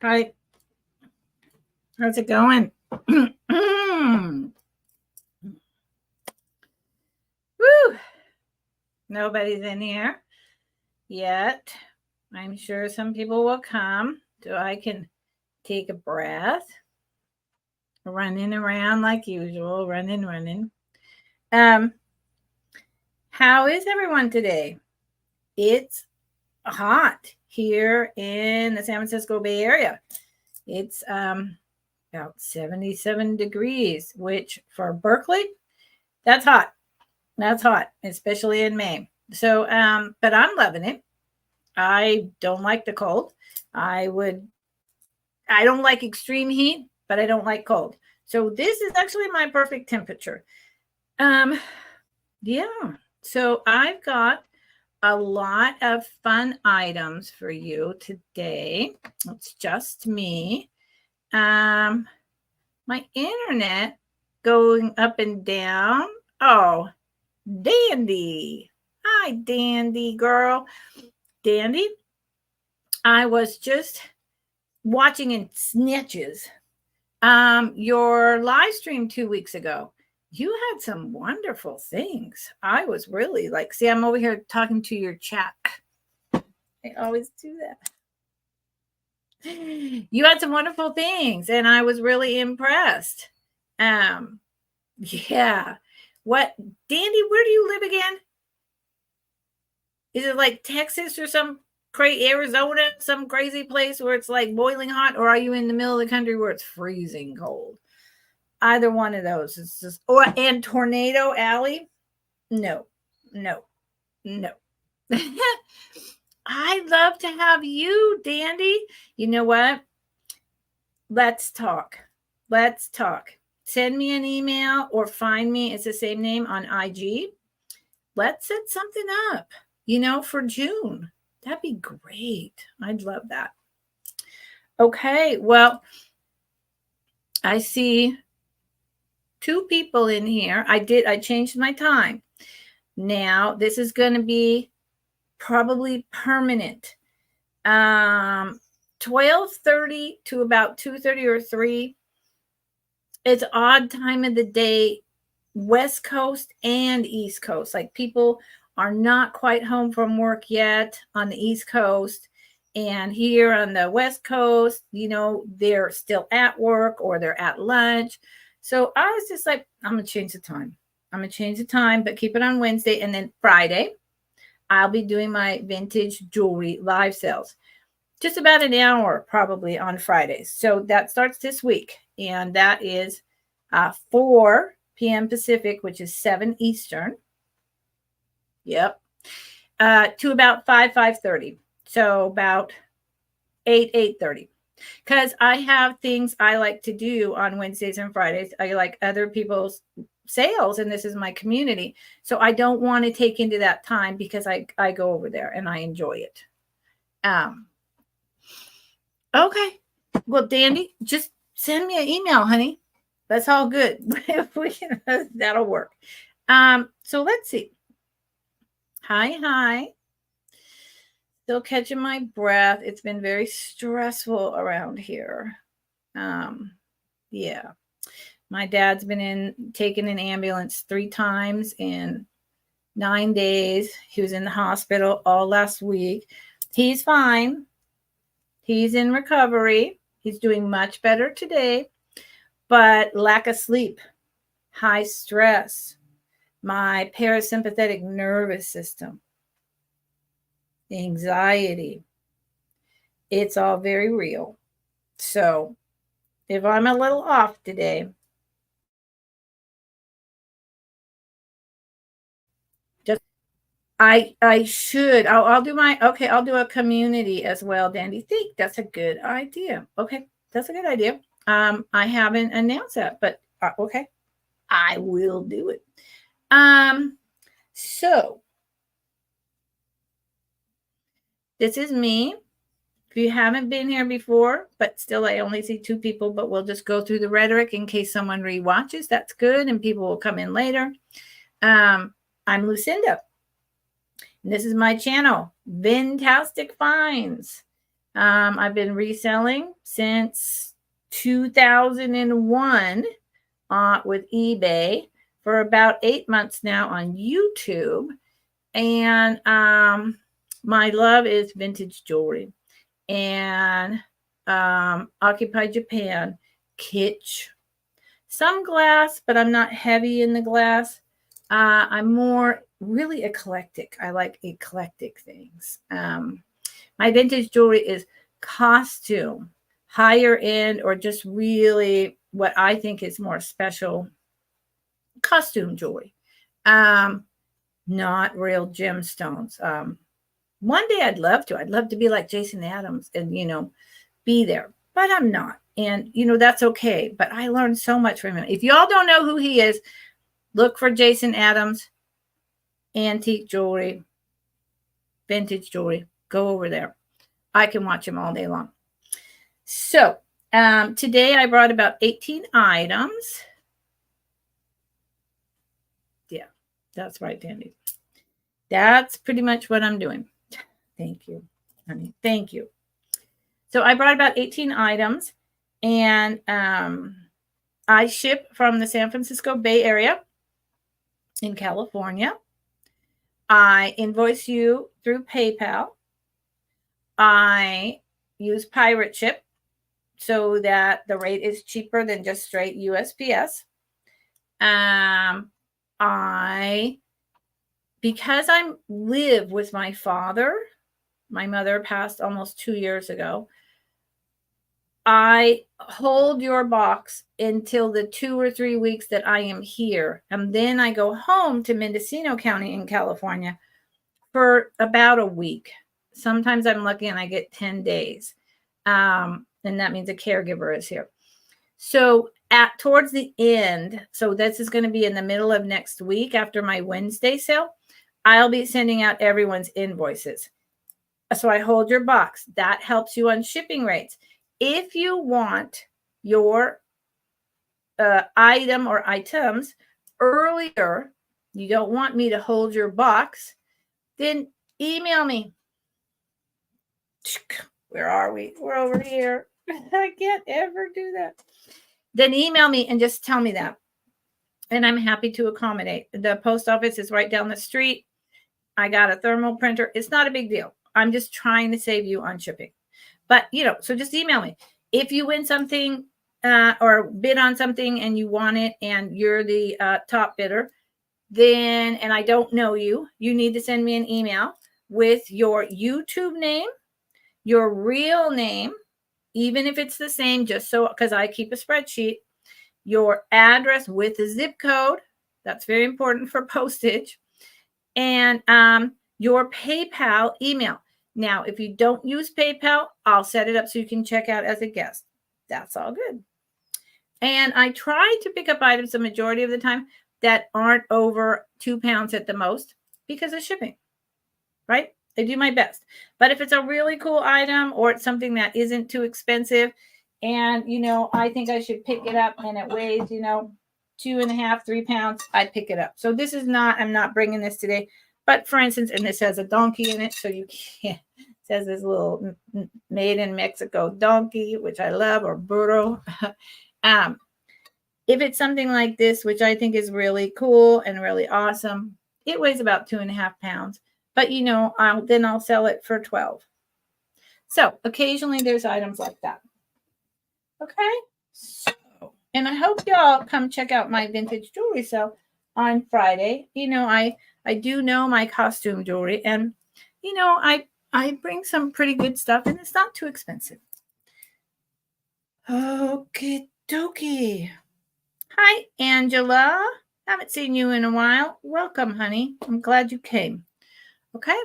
Hi, how's it going? Woo! Nobody's in here yet. I'm sure some people will come, so I can take a breath. Running around like usual, running. How is everyone today? It's hot here in the San Francisco Bay Area. It's about 77 degrees, which for Berkeley, that's hot. That's hot, especially in May. So, but I'm loving it. I don't like the cold. I don't like extreme heat, but I don't like cold. So this is actually my perfect temperature. Yeah. So I've got a lot of fun items for you today. It's just me. My internet going up and down. Oh, Dandy. Hi, Dandy girl. Dandy, I was just watching in snitches your live stream 2 weeks ago. You had some wonderful things. I was really like, see, I'm over here talking to your chat. I always do that. You had some wonderful things, and I was really impressed. Yeah. What, Dandy, where do you live again? Is it like Texas or some Arizona, some crazy place where it's like boiling hot, or are you in the middle of the country where it's freezing cold? Either one of those. It's just, and Tornado Alley. No. I'd love to have you, Dandy. You know what? Let's talk. Send me an email or find me. It's the same name on IG. Let's set something up, for June. That'd be great. I'd love that. Okay. Well, I see 2 people in here. I changed my time. Now, this is going to be probably permanent. 12:30 to about 2:30 or 3. It's odd time of the day, West Coast and East Coast. Like, people are not quite home from work yet on the East Coast. And here on the West Coast, they're still at work or they're at lunch. So I was just like, I'm going to change the time. But keep it on Wednesday. And then Friday, I'll be doing my vintage jewelry live sales. Just about an hour probably on Fridays. So that starts this week. And that is 4 p.m. Pacific, which is 7 Eastern. Yep. To about 5:30. So about 8:30. Because I have things I like to do on Wednesdays and Fridays. I like other people's sales, and this is my community. So I don't want to take into that time because I go over there and I enjoy it. Okay. Well, Dandy, just send me an email, honey. That's all good. That'll work. So let's see. Hi. Still catching my breath. It's been very stressful around here. Yeah. My dad's been taken an ambulance 3 times in 9 days. He was in the hospital all last week. He's fine. He's in recovery. He's doing much better today, but lack of sleep, high stress, my parasympathetic nervous system, anxiety. It's all very real. So if I'm a little off today, I should. I'll do I'll do a community as well, Dandy. Think that's a good idea. Okay, that's a good idea. I haven't announced that, but okay, I will do it. So this is me. If you haven't been here before, but still I only see 2 people, but we'll just go through the rhetoric in case someone rewatches. That's good, and people will come in later. I'm Lucinda. And this is my channel, Vintastic Finds. I've been reselling since 2001 with eBay for about 8 months now on YouTube. And my love is vintage jewelry and Occupy Japan, kitsch, some glass, but I'm not heavy in the glass. I'm more really eclectic. I like eclectic things. My vintage jewelry is costume, higher end, or just really what I think is more special costume jewelry. Not real gemstones. One day I'd love to. I'd love to be like Jason Adams and, be there, but I'm not. And, that's okay. But I learned so much from him. If y'all don't know who he is, look for Jason Adams, antique jewelry, vintage jewelry. Go over there. I can watch him all day long. So today I brought about 18 items. Yeah, that's right, Dandy. That's pretty much what I'm doing. Thank you, honey. Thank you. So I brought about 18 items, and I ship from the San Francisco Bay Area in California. I invoice you through PayPal. I use pirate ship so that the rate is cheaper than just straight USPS. Because I live with my father, my mother passed almost 2 years ago, I hold your box until the 2 or 3 weeks that I am here. And then I go home to Mendocino County in California for about a week. Sometimes I'm lucky and I get 10 days. And that means a caregiver is here. So towards the end, so this is going to be in the middle of next week after my Wednesday sale, I'll be sending out everyone's invoices. So I hold your box. That helps you on shipping rates. If you want your item or items earlier, you don't want me to hold your box, then email me. Where are we? We're over here. I can't ever do that. Then email me and just tell me that. And I'm happy to accommodate. The post office is right down the street. I got a thermal printer. It's not a big deal. I'm just trying to save you on shipping. But, so just email me. If you win something or bid on something and you want it and you're the top bidder, then, and I don't know you, you need to send me an email with your YouTube name, your real name, even if it's the same, just so, because I keep a spreadsheet, your address with the zip code. That's very important for postage. And your PayPal email. Now, if you don't use PayPal, I'll set it up so you can check out as a guest. That's all good. And I try to pick up items the majority of the time that aren't over 2 pounds at the most because of shipping, right? I do my best. But if it's a really cool item or it's something that isn't too expensive and, I think I should pick it up and it weighs, 2.5, 3 pounds, I'd pick it up. So this is not, I'm not bringing this today. But for instance, and this has a donkey in it, so you can't, it says this little made in Mexico donkey, which I love, or burro. If it's something like this, which I think is really cool and really awesome, it weighs about 2.5 pounds. But, then I'll sell it for 12. So occasionally there's items like that. Okay. So, and I hope y'all come check out my vintage jewelry sale on Friday. I do know my costume jewelry, and I bring some pretty good stuff, and it's not too expensive. Okay, dokie. Hi, Angela. Haven't seen you in a while. Welcome, honey. I'm glad you came. Okay.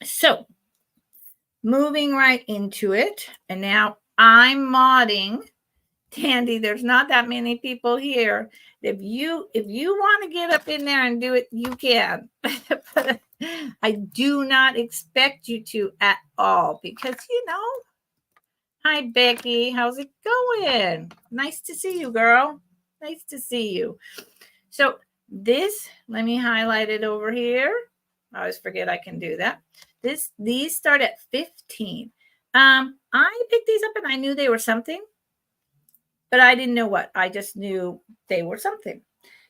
So, moving right into it, and now I'm modding. Tandy, there's not that many people here. If you want to get up in there and do it, you can. But I do not expect you to at all because, hi, Becky. How's it going? Nice to see you, girl. Nice to see you. So this, let me highlight it over here. I always forget I can do that. These start at 15. I picked these up and I knew they were something, but I didn't know what. I just knew they were something.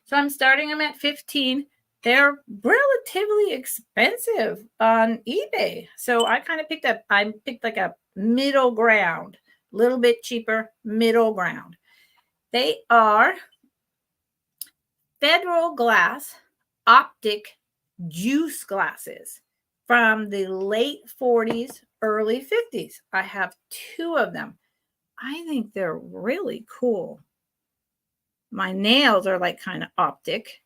So I'm starting them at 15. They're relatively expensive on eBay. So I picked like a middle ground, a little bit cheaper, middle ground. They are Federal Glass optic juice glasses from the late 40s, early 50s. I have 2 of them. I think they're really cool. My nails are like kind of optic.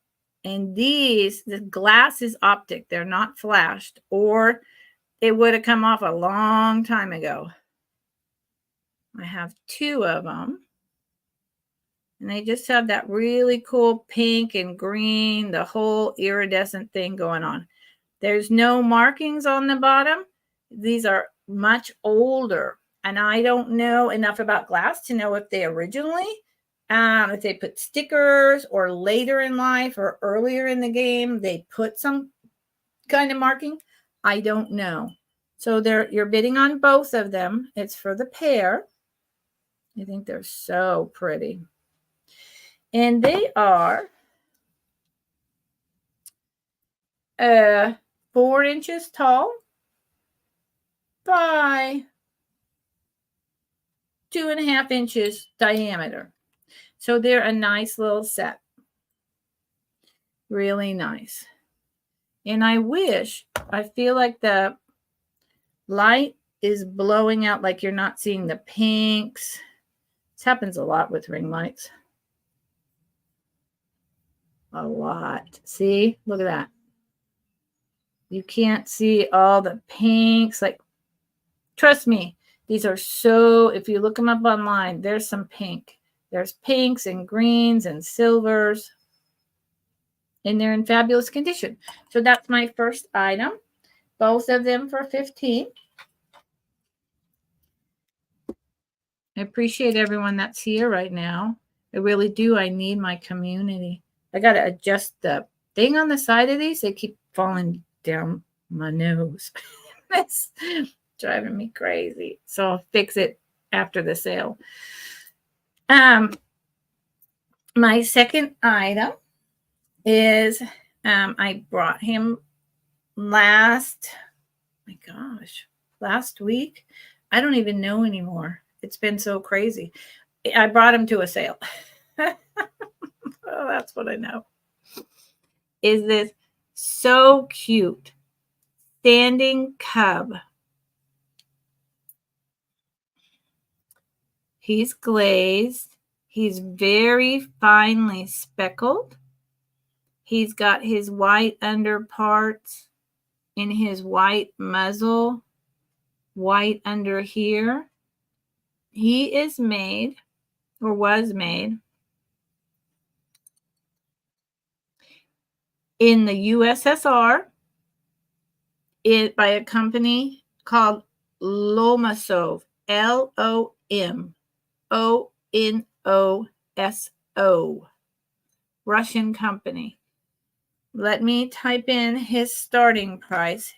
And the glass is optic. They're not flashed, or it would have come off a long time ago. I have 2 of them. And they just have that really cool pink and green, the whole iridescent thing going on. There's no markings on the bottom. These are much older. And I don't know enough about glass to know if they originally, if they put stickers, or later in life or earlier in the game, they put some kind of marking. I don't know. So you're bidding on both of them. It's for the pair. I think they're so pretty. And they are 4 inches tall by 2.5 inches diameter. So they're a nice little set. Really nice. And I feel like the light is blowing out, like you're not seeing the pinks. This happens a lot with ring lights. A lot. See? Look at that. You can't see all the pinks. Like, trust me, these are so, if you look them up online, there's some pink. There's pinks and greens and silvers. And they're in fabulous condition. So that's my first item. Both of them for 15. I appreciate everyone that's here right now. I really do. I need my community. I got to adjust the thing on the side of these. They keep falling down my nose. That's driving me crazy. So I'll fix it after the sale. My second item is I brought him last week. I don't even know anymore. It's been so crazy. I brought him to a sale. Oh, that's what I know. Is this so cute standing cub? He's glazed. He's very finely speckled. He's got his white underparts in his white muzzle, white under here. He is made, or was made, in the USSR by a company called Lomonosov, Lomonoso, Russian company. Let me type in his starting price.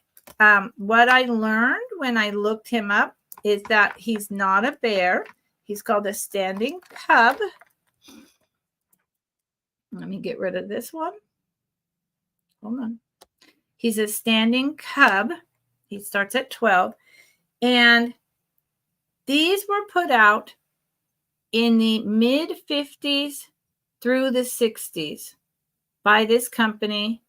What I learned when I looked him up is that he's not a bear. He's called a standing cub. Let me get rid of this one. Hold on. He's a standing cub. He starts at 12. And these were put out in the mid 50s through the 60s by this company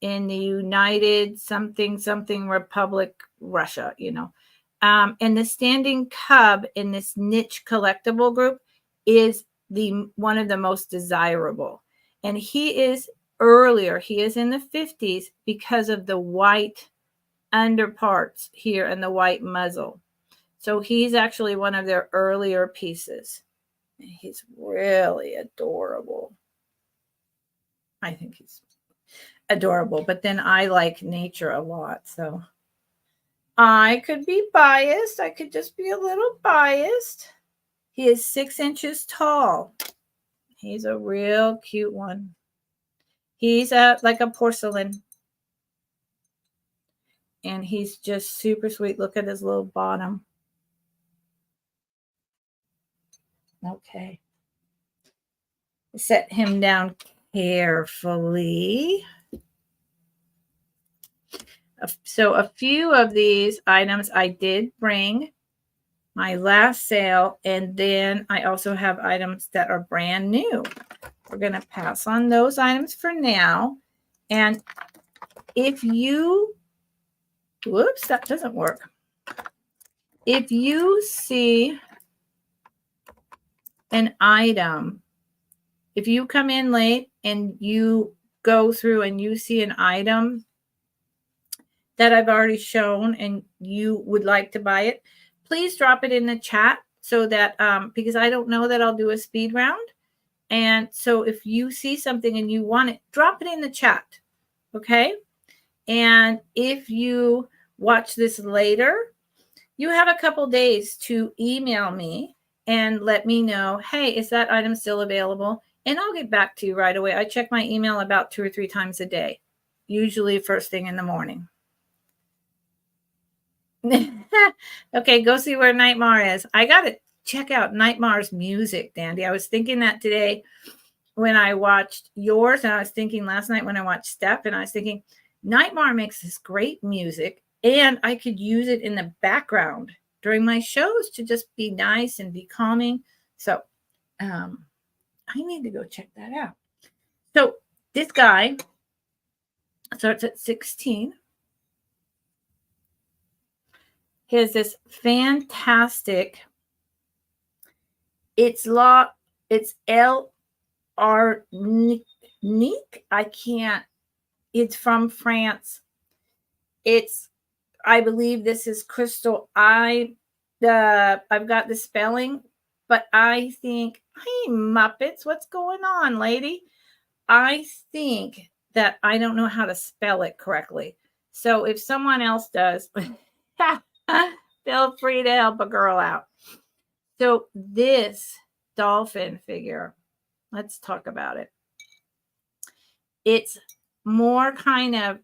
in the United something Republic, Russia, and the standing cub in this niche collectible group is one of the most desirable. And he is earlier. He is in the 50s because of the white underparts here and the white muzzle. So he's actually one of their earlier pieces. He's really adorable. I think he's adorable, but then I like nature a lot, so I could be biased. I could just be a little biased. He is 6 inches tall. He's a real cute one. He's like a porcelain, and he's just super sweet. Look at his little bottom. Okay. Set him down carefully. So a few of these items I did bring my last sale, and then I also have items that are brand new. We're going to pass on those items for now. And if you, whoops, that doesn't work. If you see an item, if you come in late and you go through and you see an item that I've already shown and you would like to buy it, please drop it in the chat so that, because I don't know that I'll do a speed round. And so if you see something and you want it, drop it in the chat. Okay. And if you watch this later, you have a couple days to email me and let me know, hey, is that item still available? And I'll get back to you right away. I check my email about 2 or 3 times a day, usually first thing in the morning. Okay, go see where Nightmare is. I got to check out Nightmare's music, Dandy. I was thinking that today when I watched yours, and I was thinking last night when I watched Steph, and I was thinking, Nightmare makes this great music, and I could use it in the background during my shows to just be nice and be calming. So I need to go check that out. So this guy starts at 16. He has this fantastic, it's L R Nick. I can't, it's from France. I believe this is crystal. I've got the spelling, but I think, hey, Muppets, what's going on, lady? I think that I don't know how to spell it correctly. So if someone else does, feel free to help a girl out. So this dolphin figure, let's talk about it. It's more kind of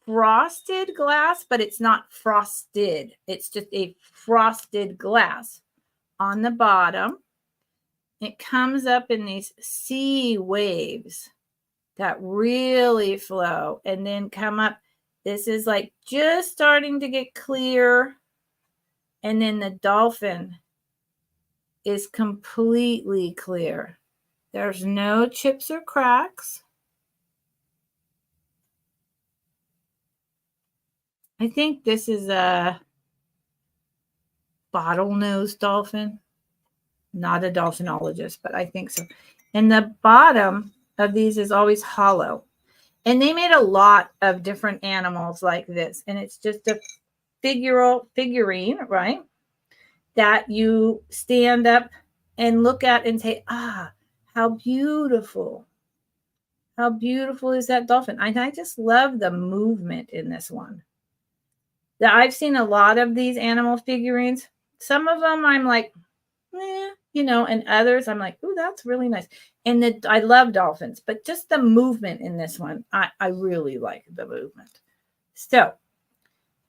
frosted glass, but it's not frosted. It's just a frosted glass on the bottom. It comes up in these sea waves that really flow and then come up. This is like just starting to get clear. And then the dolphin is completely clear. There's no chips or cracks. I think this is a bottlenose dolphin. Not a dolphinologist, but I think so. And the bottom of these is always hollow. And they made a lot of different animals like this. And it's just a figurine, right? That you stand up and look at and say, ah, how beautiful. How beautiful is that dolphin? And I just love the movement in this one. I've seen a lot of these animal figurines. Some of them I'm like, and others I'm like, ooh, that's really nice. And I love dolphins, but just the movement in this one, I really like the movement. So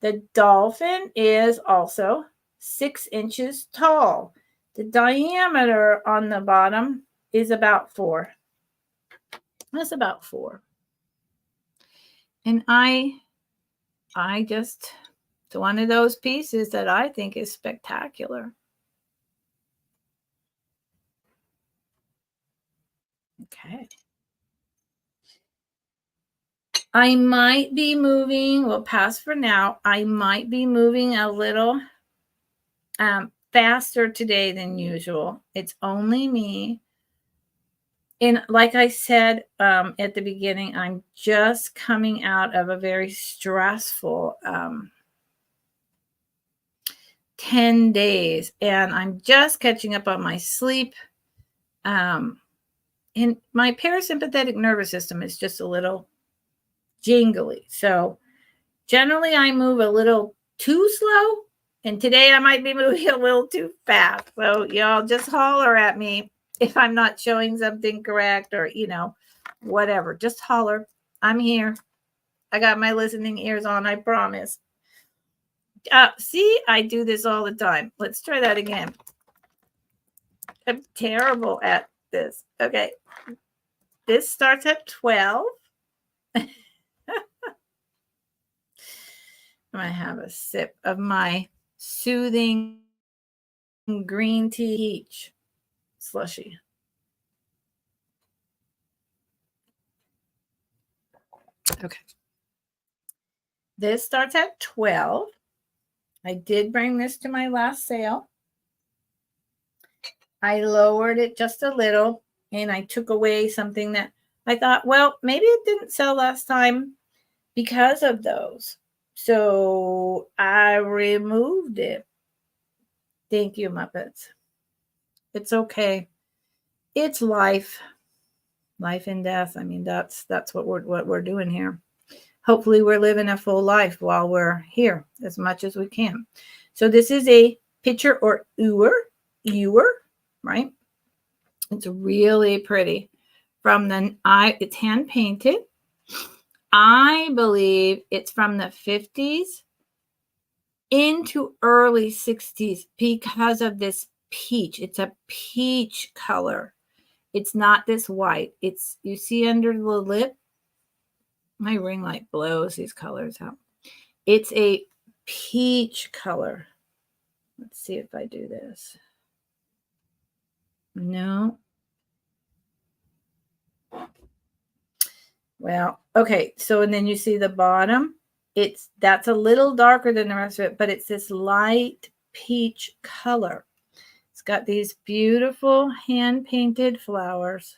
the dolphin is also 6 inches tall. The diameter on the bottom is about 4. That's about 4. And I just, it's one of those pieces that I think is spectacular. Okay. I might be moving, we'll pass for now. I might be moving a little faster today than usual. It's only me. And like I said at the beginning, I'm just coming out of a very stressful 10 days. And I'm just catching up on my sleep. And my parasympathetic nervous system is just a little jingly. So generally I move a little too slow. And today I might be moving a little too fast. So y'all just holler at me if I'm not showing something correct or, whatever. Just holler. I'm here. I got my listening ears on, I promise. See, I do this all the time. Let's try that again. I'm terrible at this. Okay. This starts at 12. I'm going to have a sip of my soothing green tea peach slushy. Okay. This starts at 12. I did bring this to my last sale. I lowered it just a little and I took away something that I thought, well, maybe it didn't sell last time because of those. So I removed it. Thank you, Muppets. It's okay. It's life. Life and death. I mean, that's what we're doing here. Hopefully we're living a full life while we're here as much as we can. So this is a picture or ewer, right? It's really pretty. From the it's hand painted. I believe it's from the 50s into early 60s because of this peach. It's a peach color. It's not this white. It's, you see under the lip, my ring light blows these colors out. It's a peach color. Let's see if I do this. No. Well, okay. So, and then you see the bottom. That's a little darker than the rest of it, but it's this light peach color. It's got these beautiful hand painted flowers.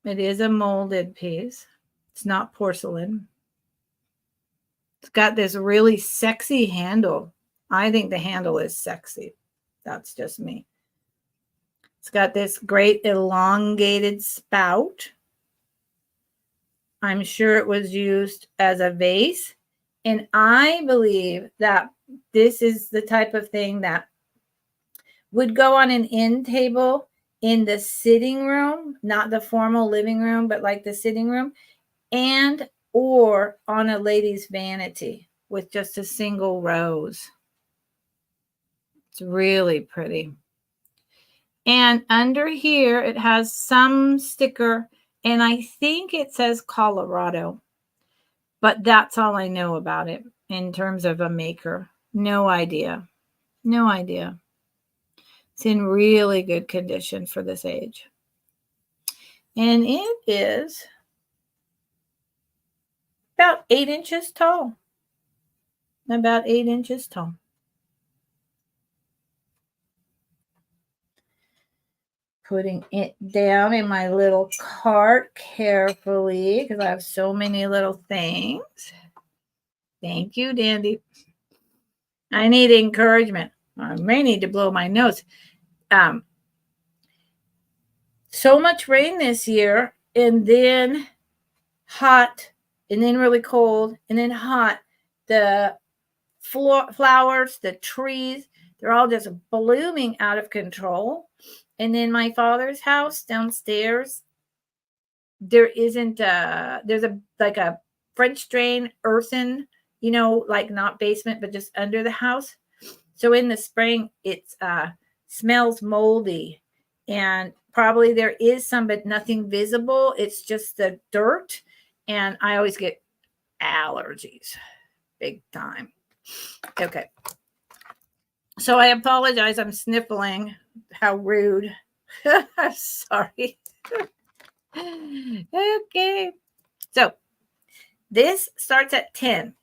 It is a molded piece. It's not porcelain. It's got this really sexy handle. I think the handle is sexy. That's just me. It's got this great elongated spout. I'm sure it was used as a vase. And I believe that this is the type of thing that would go on an end table in the sitting room, not the formal living room, but like the sitting room, and or on a lady's vanity with just a single rose. It's really pretty. And under here, it has some sticker, and I think it says Colorado. But that's all I know about it in terms of a maker. No idea. No idea. It's in really good condition for this age. And it is about 8 inches tall. About 8 inches tall. Putting it down in my little cart carefully because I have so many little things. Thank you, Dandy. I need encouragement. I may need to blow my nose. So much rain this year, and then hot, and then really cold, and then hot. The flowers, the trees, they're all just blooming out of control. And then my father's house downstairs, there isn't there's like a French drain, earthen, like not basement, but just under the house. So in the spring, it smells moldy, and probably there is some, but nothing visible. It's just the dirt, and I always get allergies, big time. Okay. So I apologize. I'm sniffling. How rude. I'm sorry. Okay. So this starts at 10.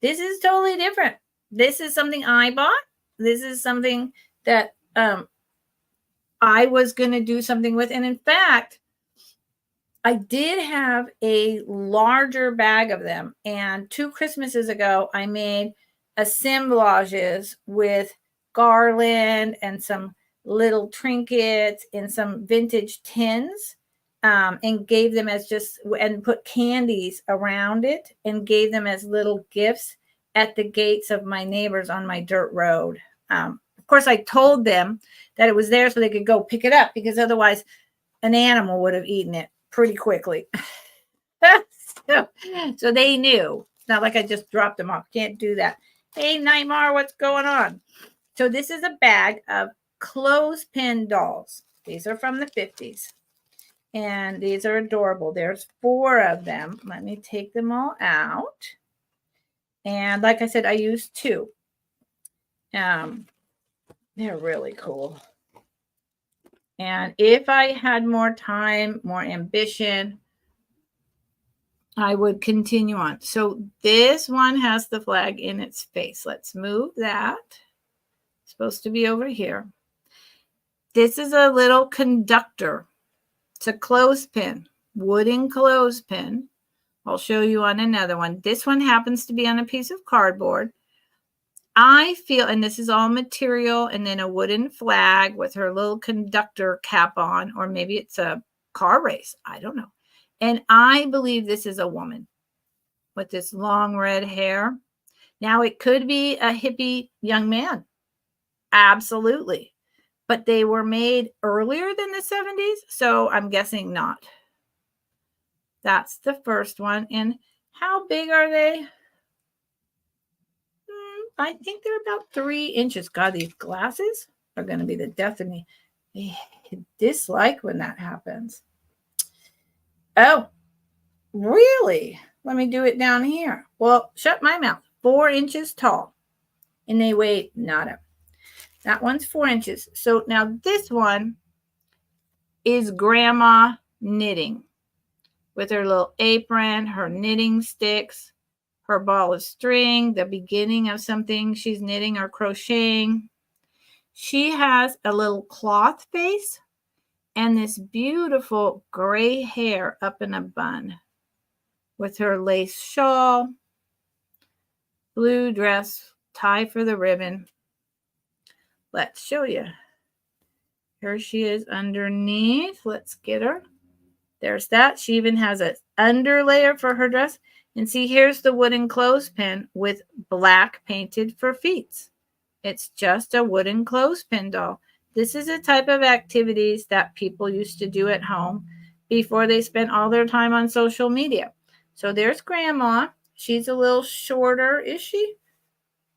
This is totally different. This is something I bought. This is something that I was going to do something with. And in fact, I did have a larger bag of them. And 2 Christmases ago, I made assemblages with garland and some little trinkets and some vintage tins, and gave them as and put candies around it and gave them as little gifts at the gates of my neighbors on my dirt road. Of course, I told them that it was there so they could go pick it up, because otherwise an animal would have eaten it pretty quickly. So they knew. It's not like I just dropped them off. Can't do that. Hey, Nightmare, what's going on? So this is a bag of clothespin dolls. These are from the 50s. And these are adorable. There's 4 of them. Let me take them all out. And like I said, I used 2. They're really cool. And if I had more time, more ambition, I would continue on. So this one has the flag in its face. Let's move that. It's supposed to be over here. This is a little conductor. It's a clothespin, wooden clothespin. I'll show you on another one. This one happens to be on a piece of cardboard. I feel, and this is all material, and then a wooden flag with her little conductor cap on, or maybe it's a car race. I don't know. And I believe this is a woman with this long red hair. Now, it could be a hippie young man. Absolutely. But they were made earlier than the 70s, so I'm guessing not. That's the first one. And how big are they? I think they're about 3 inches. God, these glasses are going to be the death of me. I dislike when that happens. Oh, really? Let me do it down here. Well, shut my mouth. 4 inches tall. And they weigh nada. That one's 4 inches. So now this one is Grandma knitting with her little apron, her knitting sticks, her ball of string, the beginning of something she's knitting or crocheting. She has a little cloth face and this beautiful gray hair up in a bun with her lace shawl, blue dress, tie for the ribbon. Let's show you. Here she is underneath. Let's get her. There's that. She even has an underlayer for her dress. And see, here's the wooden clothespin with black painted for feet. It's just a wooden clothespin doll. This is a type of activities that people used to do at home before they spent all their time on social media. So there's Grandma. She's a little shorter. Is she?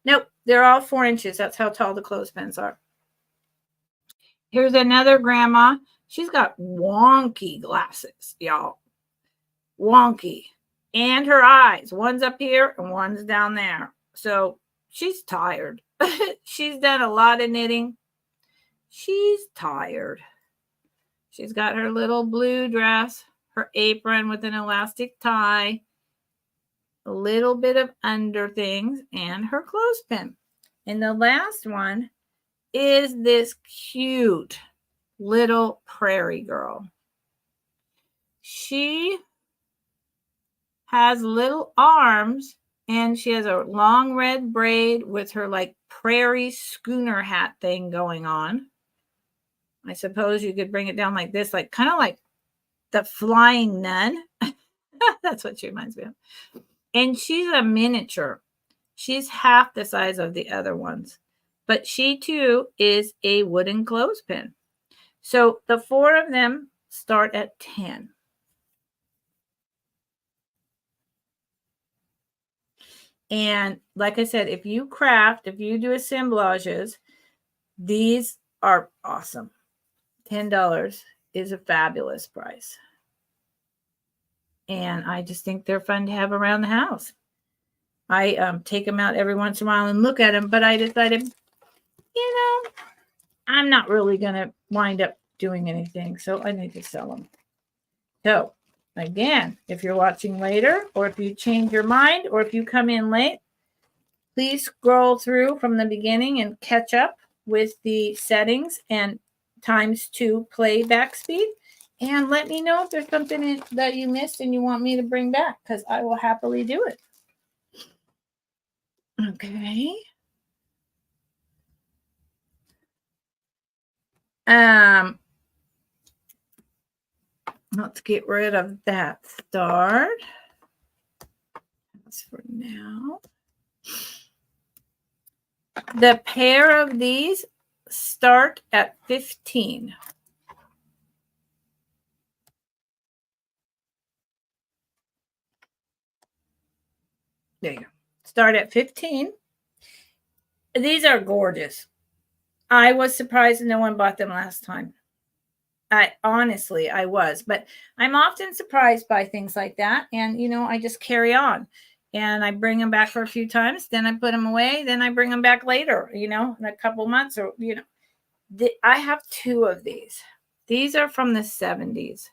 Nope. They're all 4 inches. That's how tall the clothespins are. Here's another Grandma. She's got wonky glasses, y'all. Wonky. And her eyes. One's up here and one's down there. So she's tired. She's done a lot of knitting. She's tired. She's got her little blue dress, her apron with an elastic tie, a little bit of under things, and her clothespin. And the last one is this cute little prairie girl. She has little arms and she has a long red braid with her like prairie schooner hat thing going on. I suppose you could bring it down like this, like kind of like the flying nun. That's what she reminds me of. And she's a miniature. She's half the size of the other ones. But she too is a wooden clothespin. So the 4 of them start at 10. And like I said, if you craft, if you do assemblages, these are awesome. $10 is a fabulous price. And I just think they're fun to have around the house. I take them out every once in a while and look at them, but I decided, I'm not really going to wind up doing anything, so I need to sell them. So, again, if you're watching later, or if you change your mind, or if you come in late, please scroll through from the beginning and catch up with the settings and ×2 playback speed. And let me know if there's something that you missed and you want me to bring back, because I will happily do it. Okay. Let's get rid of that start. That's for now. The pair of these start at 15. There you go. Start at 15. These are gorgeous. I was surprised no one bought them last time. I honestly, I was, but I'm often surprised by things like that. And, I just carry on and I bring them back for a few times. Then I put them away. Then I bring them back later, in a couple months or, I have two of these. These are from the 70s.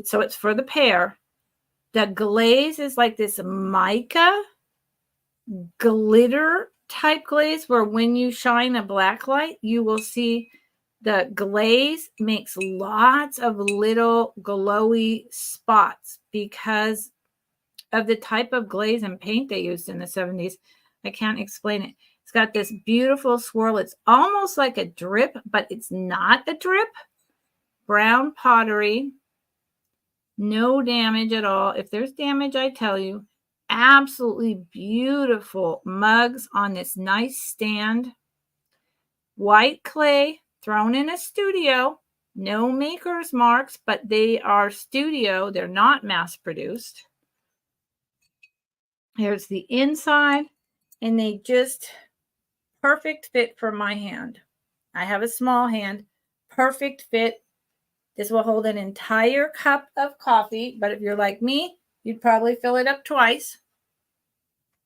So it's for the pair. The glaze is like this mica glitter type glaze where when you shine a black light, you will see the glaze makes lots of little glowy spots because of the type of glaze and paint they used in the 70s. I can't explain it. It's got this beautiful swirl. It's almost like a drip, but it's not a drip. Brown pottery. No damage at all. If there's damage, I tell you. Absolutely beautiful mugs on this nice stand. White clay thrown in a studio. No maker's marks, but they are studio. They're not mass produced. Here's the inside, and they just perfect fit for my hand. I have a small hand. Perfect fit. This will hold an entire cup of coffee, but if you're like me, you'd probably fill it up twice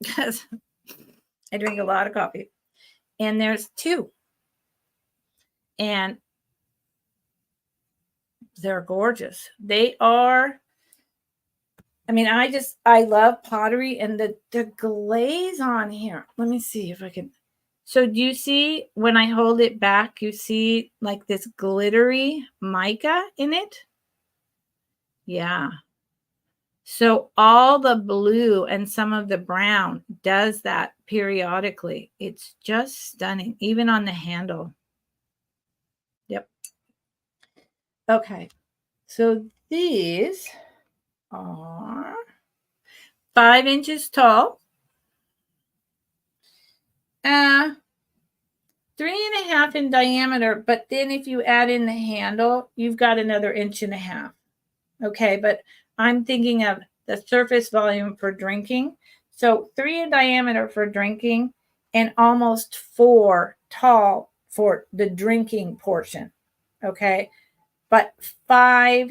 because I drink a lot of coffee. And there's two. And they're gorgeous. They are, I love pottery and the glaze on here. Let me see if I can. So do you see when I hold it back, you see like this glittery mica in it? Yeah. So all the blue and some of the brown does that periodically. It's just stunning, even on the handle. Yep. Okay. So these are 5 inches tall. 3.5 in diameter, but then if you add in the handle, you've got another 1.5 inches. Okay, but I'm thinking of the surface volume for drinking. So 3 in diameter for drinking and almost 4 tall for the drinking portion. Okay, but 5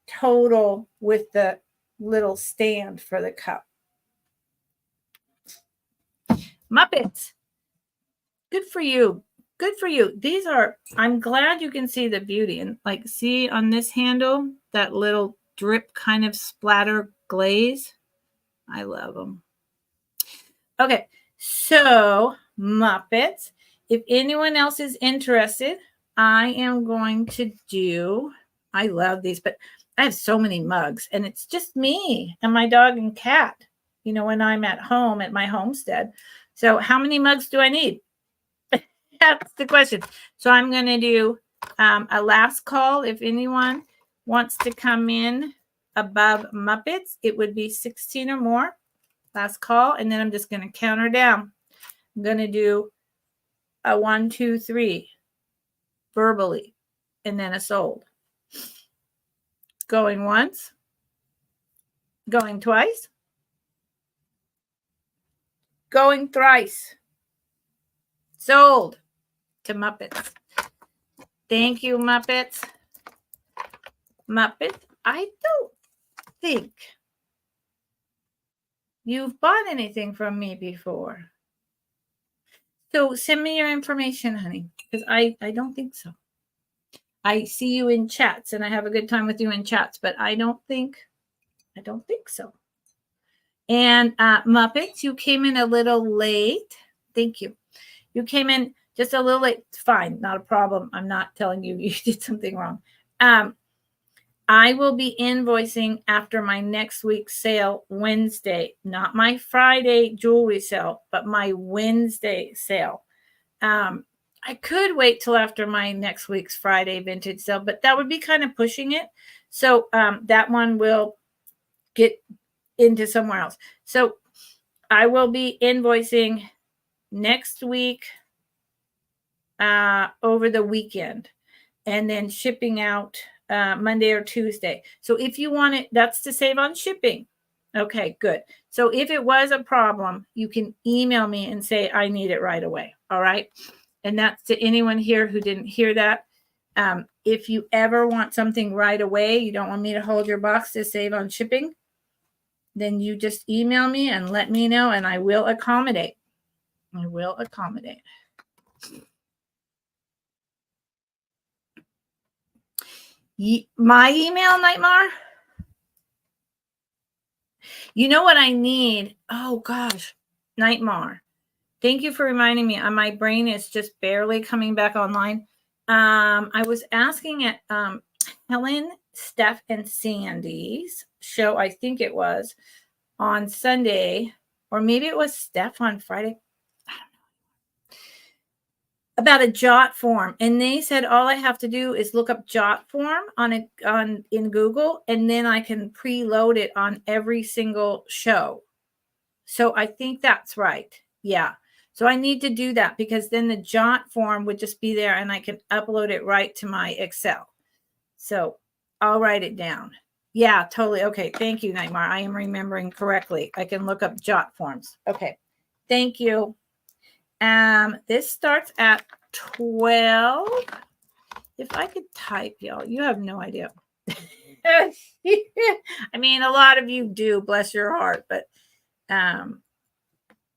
total with the little stand for the cup. Muppets. Good for you. Good for you. These are, I'm glad you can see the beauty. And like, see on this handle, that little drip kind of splatter glaze. I love them. Okay, so Muppets. If anyone else is interested, I am going to do, I love these, but I have so many mugs and it's just me and my dog and cat, when I'm at home at my homestead. So how many mugs do I need? That's the question. So I'm going to do a last call. If anyone wants to come in above Muppets, it would be 16 or more. Last call. And then I'm just going to count her down. I'm going to do a 1, 2, 3 verbally and then a sold. Going once. Going twice. Going thrice. Sold to Muppets. Thank you, Muppets. Muppets, I don't think you've bought anything from me before. So send me your information, honey, because I don't think so. I see you in chats and I have a good time with you in chats, but I don't think so. And Muppets, you came in a little late. Thank you. You came in just a little late. It's fine. Not a problem. I'm not telling you you did something wrong. I will be invoicing after my next week's sale Wednesday, not my Friday jewelry sale, but my Wednesday sale. I could wait till after my next week's Friday vintage sale, but that would be kind of pushing it. So that one will get into somewhere else. So I will be invoicing next week over the weekend and then shipping out Monday or Tuesday. So if you want it, that's to save on shipping. Okay, good. So if it was a problem, you can email me and say, I need it right away. All right. And that's to anyone here who didn't hear that. If you ever want something right away, you don't want me to hold your box to save on shipping, then you just email me and let me know, and I will accommodate. I will accommodate. My email, Nightmare? You know what I need? Oh, gosh. Nightmare. Thank you for reminding me. My brain is just barely coming back online. I was asking at Helen, Steph, and Sandy's show, I think it was, on Sunday, or maybe it was Steph on Friday. I don't know. About a jot form, and they said all I have to do is look up jot form in Google, and then I can preload it on every single show. So I think that's right. Yeah. So I need to do that, because then the jot form would just be there and I can upload it right to my Excel. So I'll write it down. Yeah, totally. Okay. Thank you, Nightmare. I am remembering correctly. I can look up jot forms. Okay. Thank you. This starts at 12. If I could type, y'all, you have no idea. I mean, a lot of you do, bless your heart, but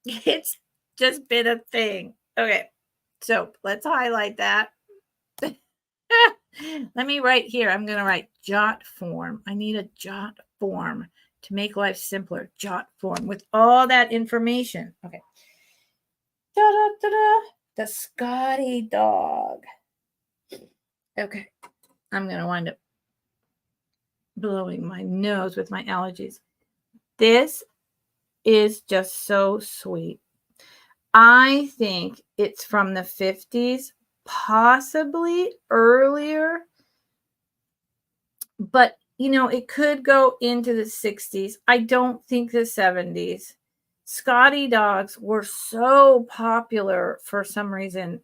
it's just been a thing. Okay, so let's highlight that. Let me write here. I'm going to write jot form. I need a jot form to make life simpler. Jot form with all that information. Okay. Da-da-da-da. The Scotty dog. Okay. I'm going to wind up blowing my nose with my allergies. This is just so sweet. I think it's from the 50s, possibly earlier, but it could go into the 60s. I don't think the 70s. Scotty dogs were so popular for some reason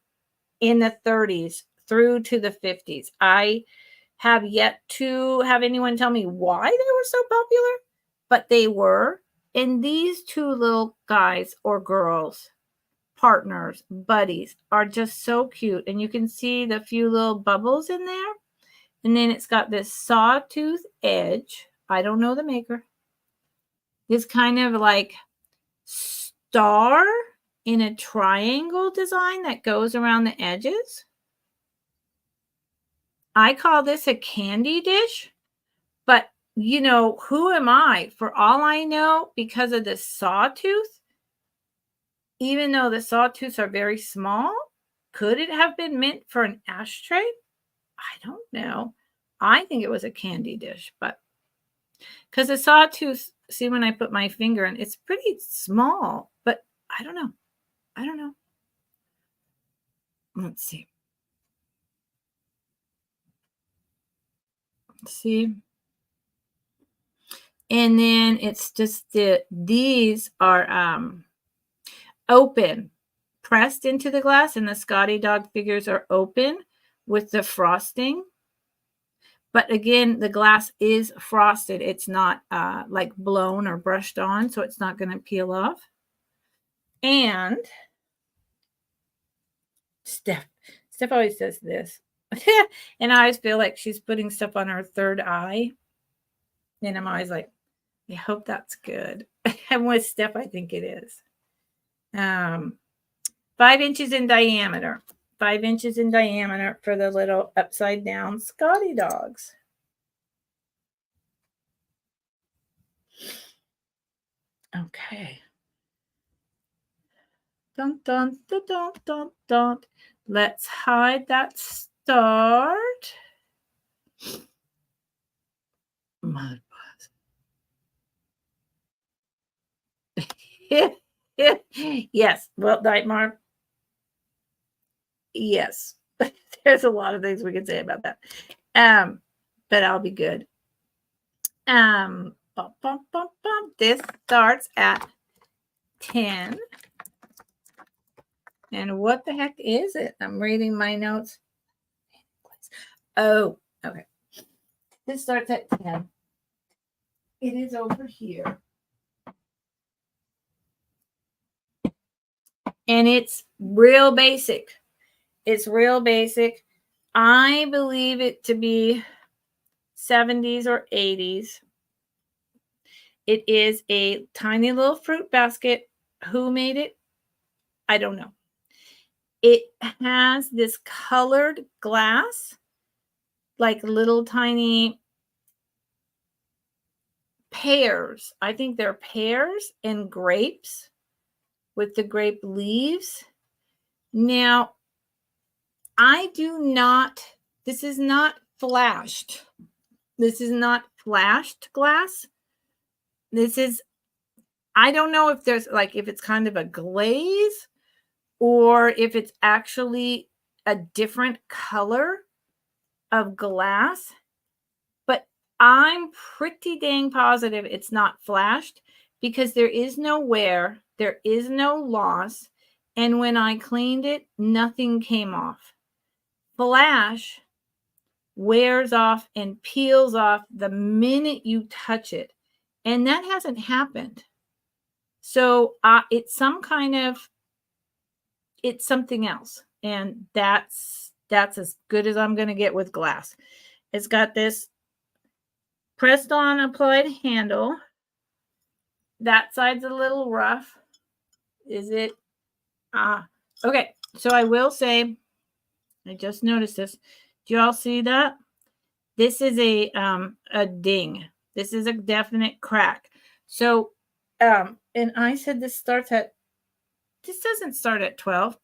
in the 30s through to the 50s. I have yet to have anyone tell me why they were so popular, but they were. And these two little guys or girls, partners, buddies, are just so cute. And you can see the few little bubbles in there. And then it's got this sawtooth edge. I don't know the maker. It's kind of like star in a triangle design that goes around the edges. I call this a candy dish, but who am I? For all I know, because of the sawtooth, even though the sawtooths are very small, could it have been meant for an ashtray? I don't know. I think it was a candy dish, but because the sawtooth, see, when I put my finger in, it's pretty small, but I don't know. I don't know. Let's see. See? And then it's just these are open, pressed into the glass, and the Scotty dog figures are open with the frosting. But again, the glass is frosted. It's not like blown or brushed on, so it's not going to peel off. And Steph always says this. And I always feel like she's putting stuff on her third eye. And I'm always like, I hope that's good. And with Steph, I think it is. 5 inches in diameter. 5 inches in diameter for the little upside down Scotty dogs. Okay. Dun, dun, dun, dun, dun, dun. Let's hide that start. Mud buzz. Yes. Well, Nightmare. Yes. There's a lot of things we can say about that. But I'll be good. This starts at 10. And what the heck is it? I'm reading my notes. Oh, okay. This starts at 10. It is over here. And it's real basic. It's real basic. I believe it to be 70s or 80s. It is a tiny little fruit basket. Who made it? I don't know. It has this colored glass, like little tiny pears. I think they're pears and grapes with the grape leaves. Now, this is not flashed. This is not flashed glass. This is, I don't know if there's like, if it's kind of a glaze or if it's actually a different color of glass, but I'm pretty dang positive it's not flashed because there is no wear, there is no loss, and when I cleaned it, nothing came off. Flash wears off and peels off the minute you touch it, and that hasn't happened. So it's something else, and that's as good as I'm going to get with glass. It's got this pressed on applied handle. That side's a little rough. Is it? Okay. So I will say, I just noticed this. Do you all see that? This is a ding. This is a definite crack. So, and I said this doesn't start at 12.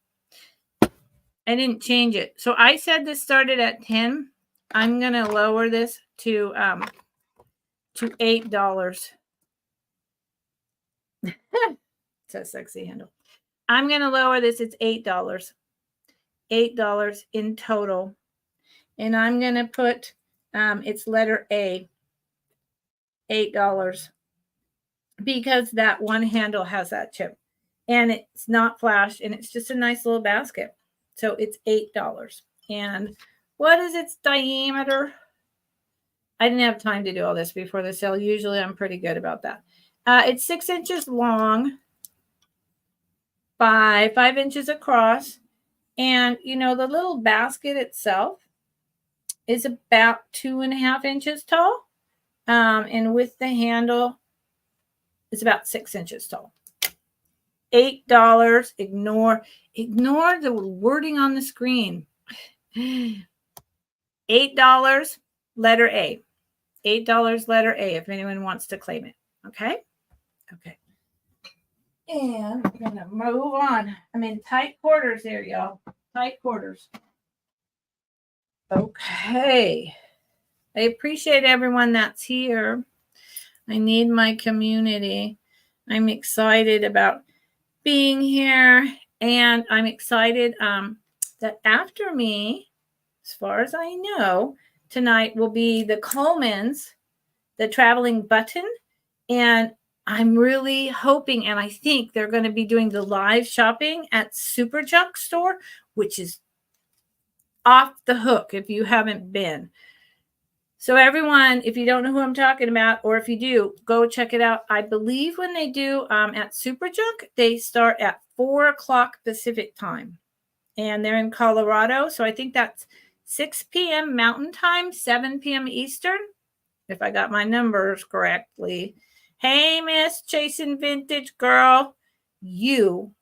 I didn't change it. So I said this started at 10. I'm going to lower this to $8. It's a sexy handle. I'm going to lower this. It's $8. $8 in total. And I'm going to put it's letter A, $8, because that one handle has that chip. And it's not flashed, and it's just a nice little basket. So it's $8. And what is its diameter? I didn't have time to do all this before the sale. Usually I'm pretty good about that. It's 6 inches long by 5 inches across. And, you know, the little basket itself is about 2.5 inches tall. And with the handle, it's about 6 inches tall. $8. Ignore the wording on the screen. $8, letter A. $8, letter A, if anyone wants to claim it. Okay? Okay. And we're going to move on. I'm in tight quarters here, y'all. Tight quarters. Okay. I appreciate everyone that's here. I need my community. I'm excited about being here. And I'm excited that after me, as far as I know, tonight will be the Colemans, the Traveling Button. And I'm really hoping, and I think they're going to be doing the live shopping at Super Junk Store, which is off the hook if you haven't been. So everyone, if you don't know who I'm talking about, or if you do, go check it out. I believe when they do at Super Junk, they start at 4 o'clock Pacific time. And they're in Colorado. So I think that's 6 p.m. Mountain Time, 7 p.m. Eastern, if I got my numbers correctly. Hey, Miss Chasing Vintage Girl, you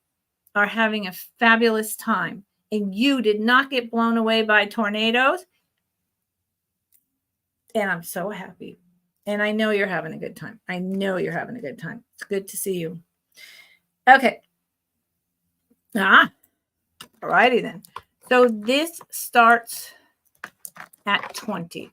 are having a fabulous time, and you did not get blown away by tornadoes. And I'm so happy. And I know you're having a good time. I know you're having a good time. It's good to see you. Okay. Alrighty then. So this starts at 20.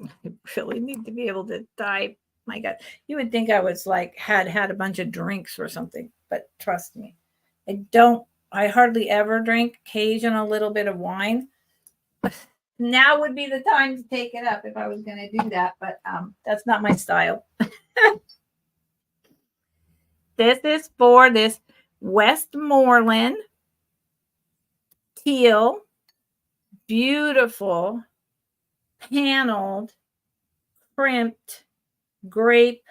I really need to be able to type. My God, you would think I was like had a bunch of drinks or something, but trust me, I hardly ever drink. Occasional little bit of wine. Now would be the time to take it up if I was going to do that, but that's not my style. This is for this Westmoreland teal, beautiful, paneled, crimped grape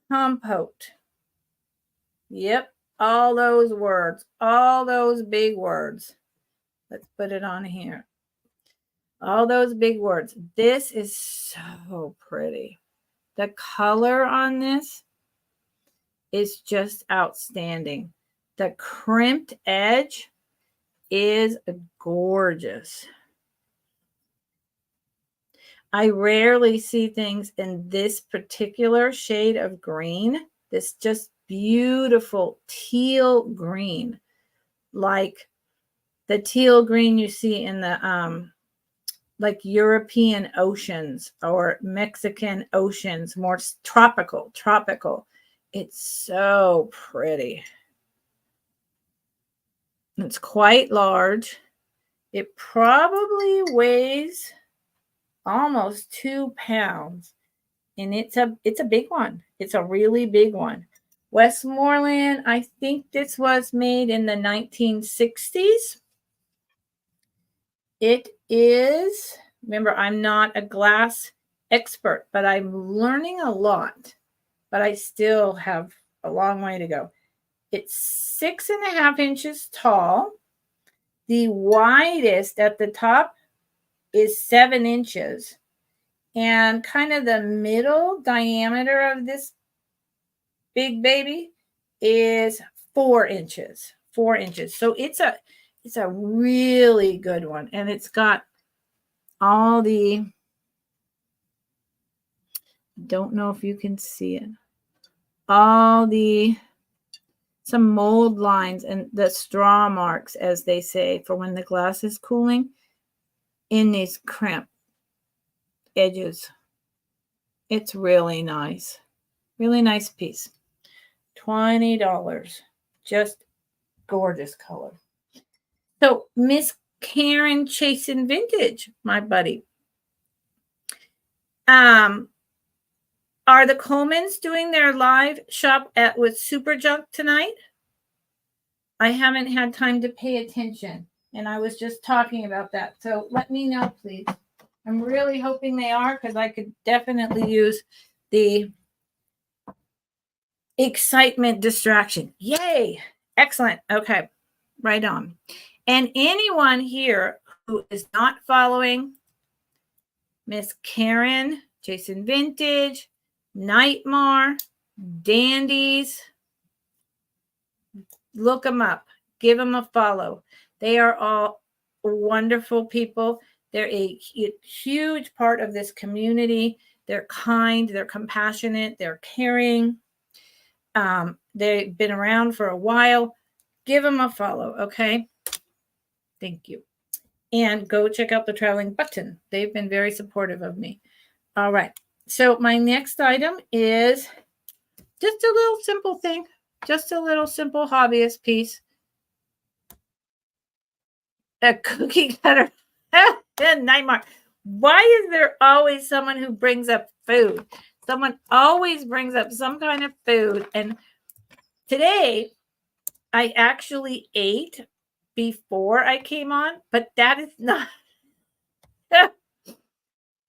compote. Yep. All those words, all those big words. Let's put it on here. All those big words. This is so pretty. The color on this is just outstanding. The crimped edge is gorgeous. I rarely see things in this particular shade of green. This just beautiful teal green, like the teal green you see in the like European oceans or Mexican oceans, more tropical. It's so pretty. It's quite large. It probably weighs almost 2 pounds. And it's a big one. It's a really big one. Westmoreland, I think this was made in the 1960s. It is, remember, I'm not a glass expert, but I'm learning a lot. But I still have a long way to go. It's 6.5 inches tall. The widest at the top is 7 inches. And kind of the middle diameter of this big baby is 4 inches. 4 inches. So it's a really good one. And it's got all the, don't know if you can see it, all the, some mold lines and the straw marks, as they say, for when the glass is cooling in these crimp edges. It's really nice. Really nice piece. $20. Just gorgeous color. So Miss Karen Chasing Vintage, my buddy. Are the Colemans doing their live shop with Super Junk tonight? I haven't had time to pay attention, and I was just talking about that. So let me know, please. I'm really hoping they are, because I could definitely use the excitement distraction. Yay! Excellent. Okay, right on. And anyone here who is not following Miss Karen, Jason Vintage, Nightmare, Dandies, look them up. Give them a follow. They are all wonderful people. They're a huge part of this community. They're kind. They're compassionate. They're caring. They've been around for a while. Give them a follow, okay? Thank you. And go check out the Traveling Button. They've been very supportive of me. All right. So my next item is just a little simple thing. Just a little simple hobbyist piece. A cookie cutter. Nightmare. Why is there always someone who brings up food? Someone always brings up some kind of food. And today, I actually ate before I came on, but that is not...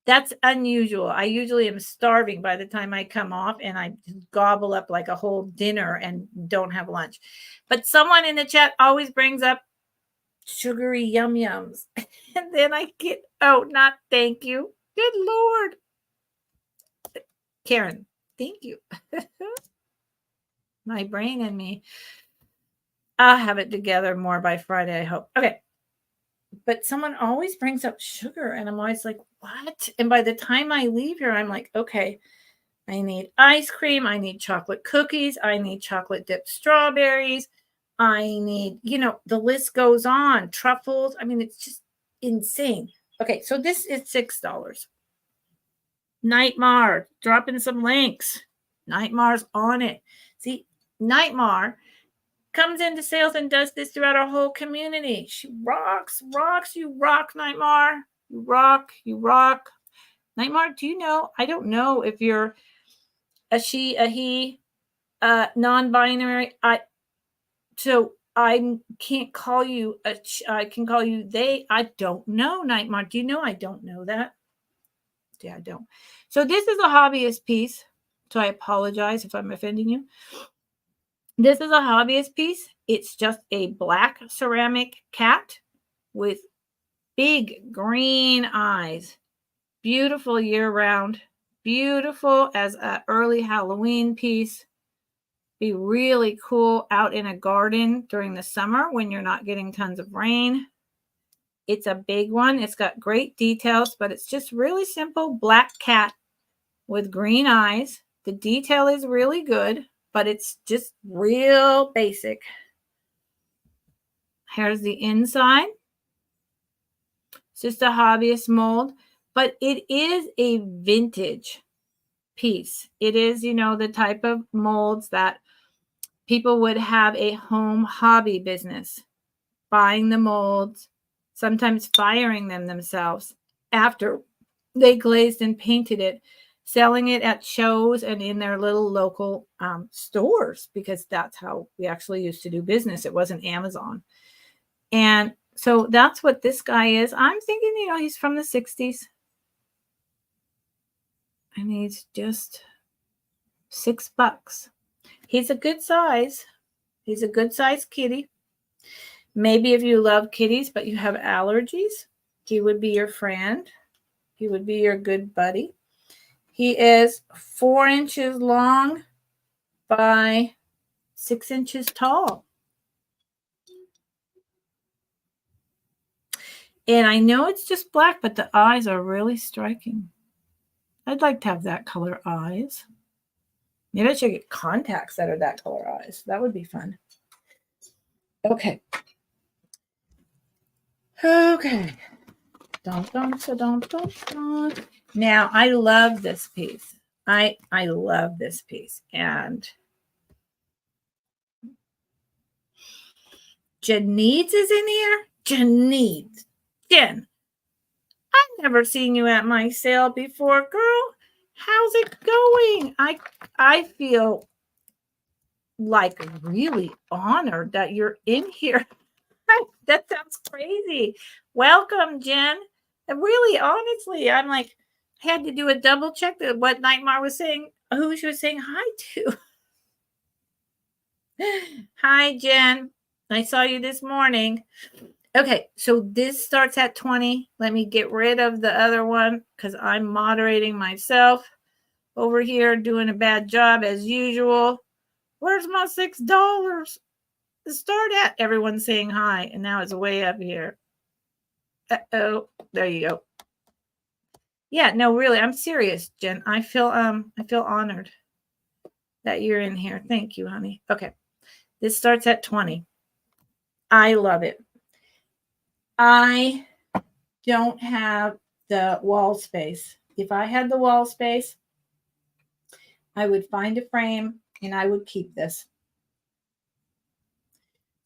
That's unusual. I usually am starving by the time I come off, and I gobble up like a whole dinner and don't have lunch. But someone in the chat always brings up sugary yum-yums. And then I get, oh, not thank you. Good Lord. Karen, thank you. My brain and me. I'll have it together more by Friday, I hope. Okay. But someone always brings up sugar, and I'm always like, what? And by the time I leave here, I'm like, okay, I need ice cream. I need chocolate cookies. I need chocolate dipped strawberries. I need, the list goes on. Truffles. I mean, it's just insane. Okay, so this is $6. Nightmare, dropping some links. Nightmare's on it. See, Nightmare comes into sales and does this throughout our whole community. She rocks. You rock, Nightmare. You rock. Nightmare, do you know? I don't know if you're a she, a he, non-binary. So I can't call you I can call you they. I don't know, Nightmare. Do you know? I don't know that. Yeah, I don't. So this is a hobbyist piece. So I apologize if I'm offending you. This is a hobbyist piece. It's just a black ceramic cat with big green eyes. Beautiful year-round. Beautiful as an early Halloween piece. Be really cool out in a garden during the summer when you're not getting tons of rain. It's a big one. It's got great details, but it's just really simple black cat with green eyes. The detail is really good, but it's just real basic. Here's the inside. It's just a hobbyist mold, but it is a vintage piece. It is, you know, the type of molds that people would have a home hobby business, buying the molds, sometimes firing them themselves after they glazed and painted it, selling it at shows and in their little local stores, because that's how we actually used to do business. It wasn't Amazon. And so that's what this guy is. I'm thinking, you know, he's from the 60s. And he's just $6. He's a good size. He's a good size kitty. Maybe if you love kitties, but you have allergies, he would be your friend. He would be your good buddy. He is 4 inches long by 6 inches tall. And I know it's just black, but the eyes are really striking. I'd like to have that color eyes. Maybe I should get contacts that are that color eyes. That would be fun. Okay. Okay. Now, I love this piece. I love this piece. And Janice is in here. Janice. Jen, I've never seen you at my sale before, girl. How's it going? I feel like really honored that you're in here. That sounds crazy. Welcome, Jen. And really, honestly, I'm like, I had to do a double check that what Nightmare was saying, who she was saying hi to. Hi, Jen. I saw you this morning. Okay, so this starts at 20. Let me get rid of the other one because I'm moderating myself over here, doing a bad job as usual. Where's my $6 to start at? Everyone's saying hi, and now it's way up here. Uh-oh, there you go. Yeah, no, really, I'm serious, Jen. I feel honored that you're in here. Thank you, honey. Okay, this starts at 20. I love it. I don't have the wall space. If I had the wall space, I would find a frame and I would keep this.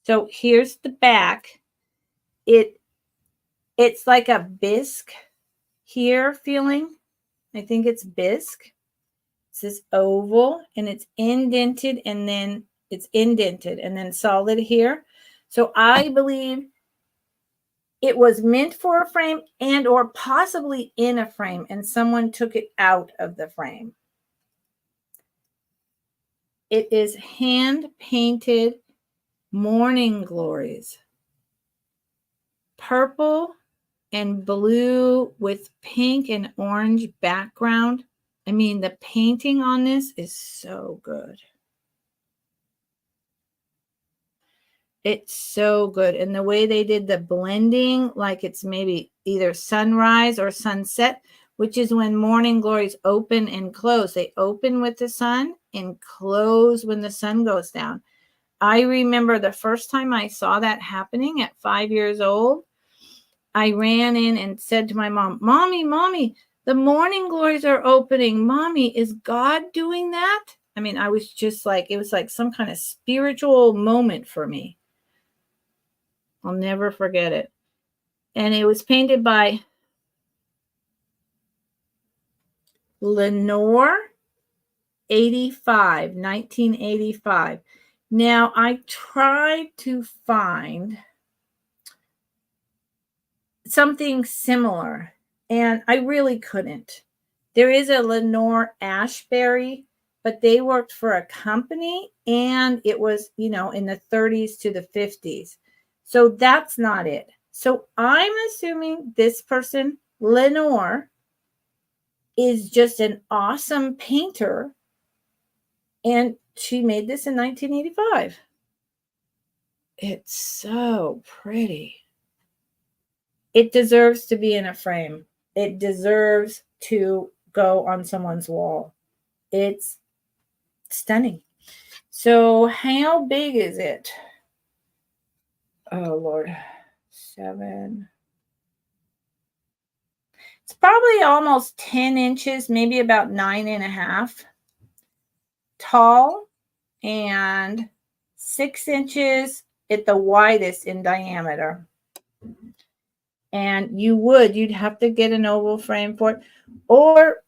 So here's the back. It's like a bisque here feeling. I think it's bisque. It's this oval and it's indented and then it's indented and then solid here. So I believe it was meant for a frame and or possibly in a frame, and someone took it out of the frame. It is hand-painted morning glories. Purple and blue with pink and orange background. I mean, the painting on this is so good. It's so good. And the way they did the blending, like it's maybe either sunrise or sunset, which is when morning glories open and close. They open with the sun and close when the sun goes down. I remember the first time I saw that happening at 5 years old, I ran in and said to my mom, Mommy, the morning glories are opening. Mommy, is God doing that? I mean, I was just like, it was like some kind of spiritual moment for me. I'll never forget it. And it was painted by Lenore 1985. Now, I tried to find something similar, and I really couldn't. There is a Lenore Ashbury, but they worked for a company, and it was, in the 30s to the 50s. So that's not it. So I'm assuming this person, Lenore, is just an awesome painter, and she made this in 1985. It's so pretty. It deserves to be in a frame. It deserves to go on someone's wall. It's stunning. So how big is it? Oh, Lord. 7. It's probably almost 10 inches, maybe about 9.5 tall, and 6 inches at the widest in diameter. And you'd have to get an oval frame for it, or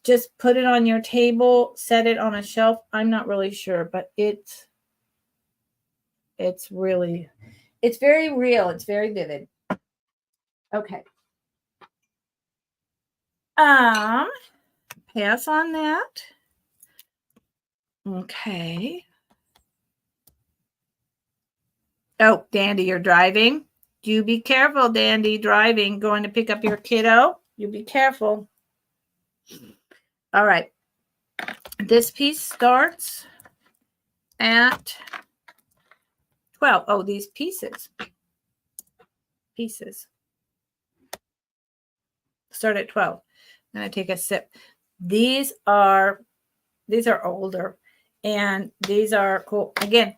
just put it on your table, set it on a shelf. I'm not really sure, but it's very real. It's very vivid. Okay. Pass on that. Okay. Oh, Dandy, you're driving. You be careful, Dandy, driving, going to pick up your kiddo. You be careful. All right. This piece starts at 12. Oh, these pieces start at 12. I'm going to take a sip. These are older, and these are cool. Again,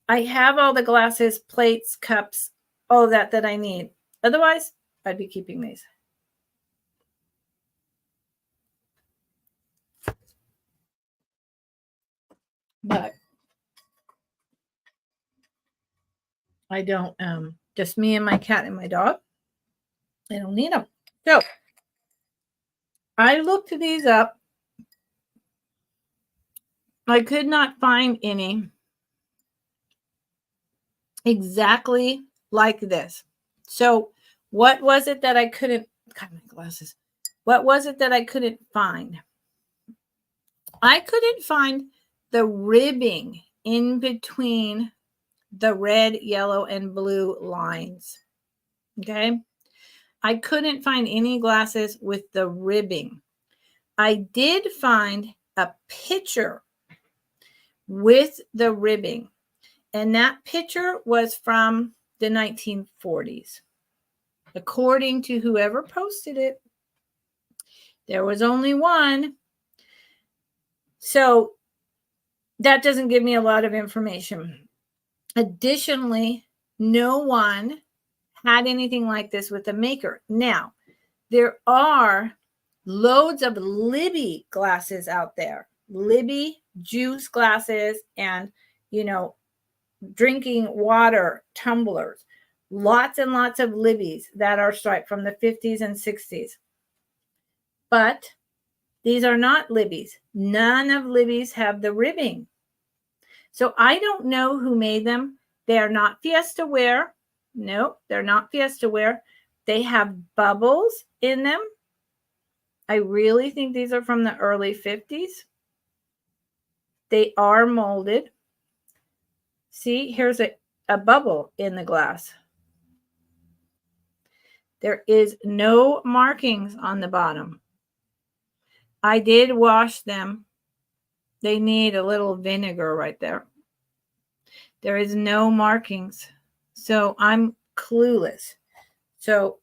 I have all the glasses, plates, cups, all that I need. Otherwise, I'd be keeping these. But I don't, just me and my cat and my dog. I don't need them. So I looked these up. I could not find any exactly like this. So what was it that I couldn't, God, my glasses. What was it that I couldn't find? I couldn't find the ribbing in between the red, yellow, and blue lines. Okay. I couldn't find any glasses with the ribbing. I did find a picture with the ribbing, and that picture was from the 1940s. According to whoever posted it, there was only one. So that doesn't give me a lot of information. Additionally, no one had anything like this with a maker. Now, there are loads of Libby glasses out there. Libby juice glasses and, drinking water tumblers. Lots and lots of Libby's that are striped from the 50s and 60s. But these are not Libby's. None of Libby's have the ribbing. So I don't know who made them. They are not Fiesta wear. No, they're not Fiesta wear. They have bubbles in them. I really think these are from the early 50s. They are molded. See, here's a bubble in the glass. There is no markings on the bottom. I did wash them. They need a little vinegar right there. There is no markings. So I'm clueless. So,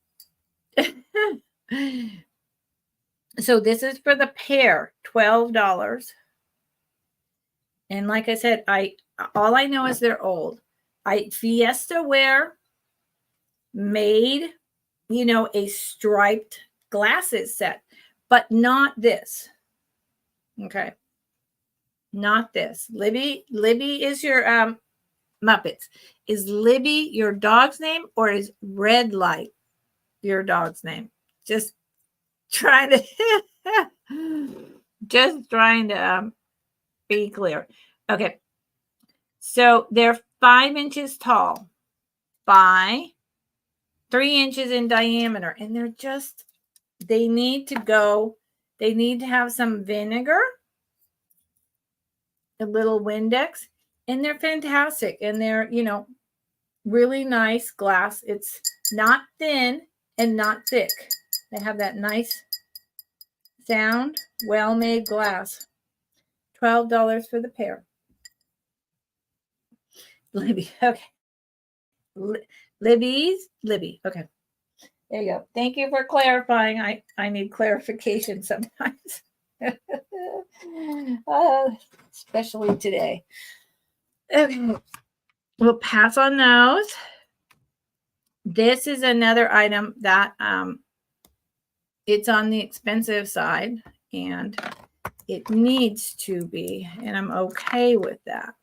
so this is for the pair, $12. And like I said, all I know is they're old. Fiesta wear made, a striped glasses set, but not this. Okay. Not this. Libby is your Muppets. Is Libby your dog's name, or is Red Light your dog's name? Just trying to be clear. Okay. So they're 5 inches tall by 3 inches in diameter, and they need to have some vinegar a little Windex, and they're fantastic. And they're, you know, really nice glass. It's not thin and not thick. They have that nice sound, well-made glass. $12 for the pair. Libby, okay. Libby, okay. There you go. Thank you for clarifying. I need clarification sometimes. Especially today. Okay. We'll pass on those. This is another item that it's on the expensive side, and it needs to be, and I'm okay with that.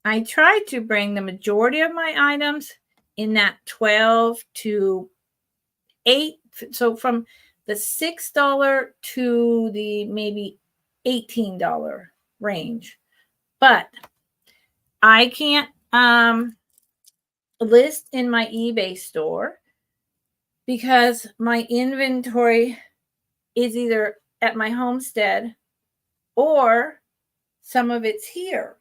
I tried to bring the majority of my items in that 12 to 8, so from the $6 to the maybe $18 range. But I can't list in my eBay store because my inventory is either at my homestead or some of it's here.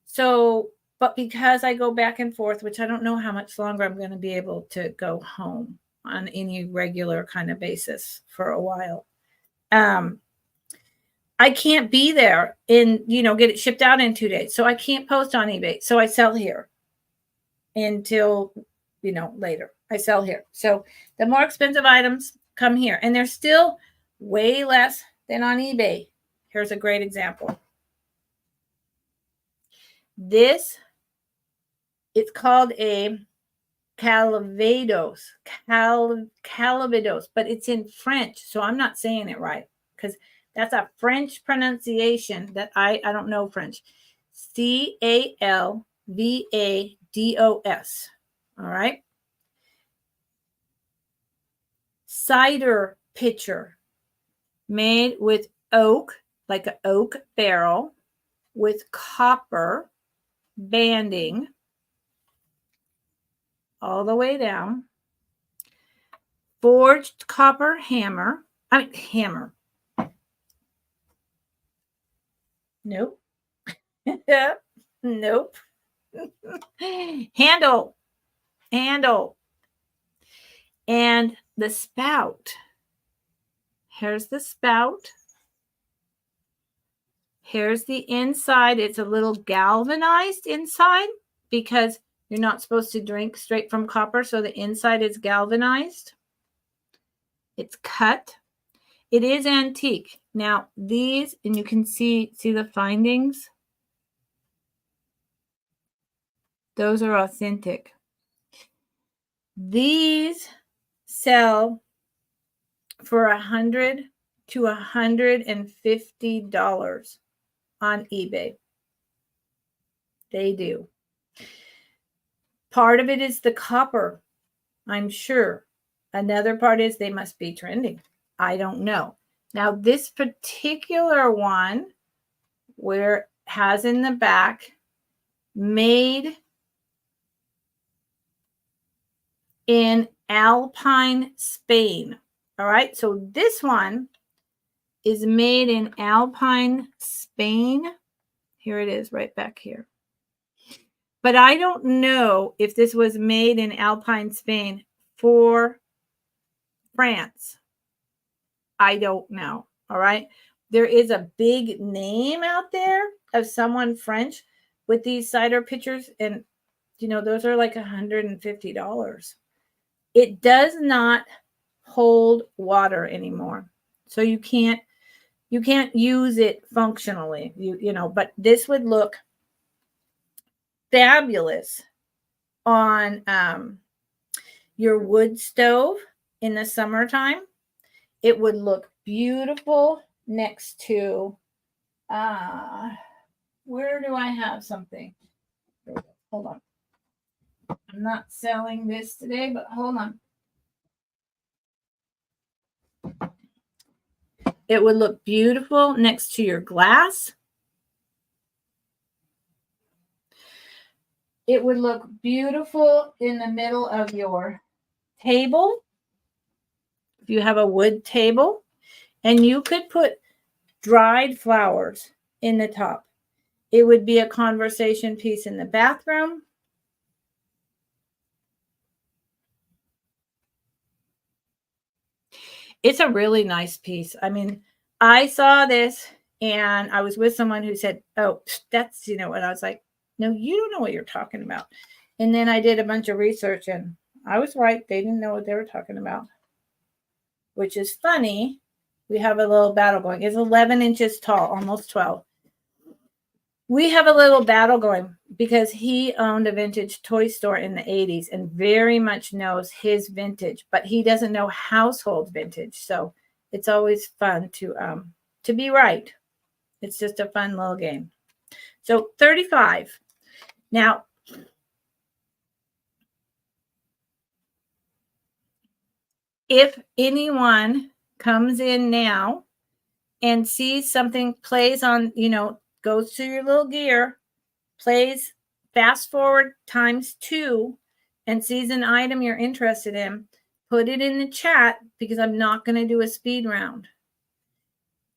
So, but because I go back and forth, which I don't know how much longer I'm going to be able to go home on any regular kind of basis for a while, I can't be there and, you know, get it shipped out in 2 days. So I can't post on eBay. So I sell here until, you know, later. I sell here. So the more expensive items come here, and they're still way less than on eBay. Here's a great example. This, it's called a Calvados, but it's in French. So I'm not saying it right because that's a French pronunciation that I don't know French. Calvados. All right. Cider pitcher made with oak, like an oak barrel, with copper banding all the way down. Forged copper hammer. Nope. Nope. Handle. And the spout. Here's the spout. Here's the inside. It's a little galvanized inside because you're not supposed to drink straight from copper. So the inside is galvanized. It's cut. It is antique. Now these, and you can see the findings. Those are authentic. These sell for $100 to $150 on eBay. They do. Part of it is the copper, I'm sure. Another part is they must be trending. I don't know. Now, this particular one, where it has in the back, made in Alpine, Spain. All right, so this one is made in Alpine, Spain. Here it is right back here. But I don't know if this was made in Alpine, Spain for France. I don't know. All right. There is a big name out there of someone French with these cider pitchers. And, you know, those are like $150. It does not hold water anymore. So you can't use it functionally, you know, but this would look fabulous on your wood stove in the summertime. It would look beautiful next to where do I have something? Hold on. I'm not selling this today, but hold on. It would look beautiful next to your glass. It would look beautiful in the middle of your table. If you have a wood table, and you could put dried flowers in the top. It would be a conversation piece in the bathroom. It's a really nice piece. I mean, I saw this and I was with someone who said, "Oh, that's, you know," and I was like, "No, you don't know what you're talking about." And then I did a bunch of research and I was right. They didn't know what they were talking about, which is funny. We have a little battle going. It's 11 inches tall, almost 12. We have a little battle going because he owned a vintage toy store in the 80s and very much knows his vintage, but he doesn't know household vintage. So it's always fun to be right. It's just a fun little game. So 35. Now, if anyone comes in now and sees something, plays on, goes to your little gear, plays fast forward ×2 and sees an item you're interested in, put it in the chat because I'm not going to do a speed round.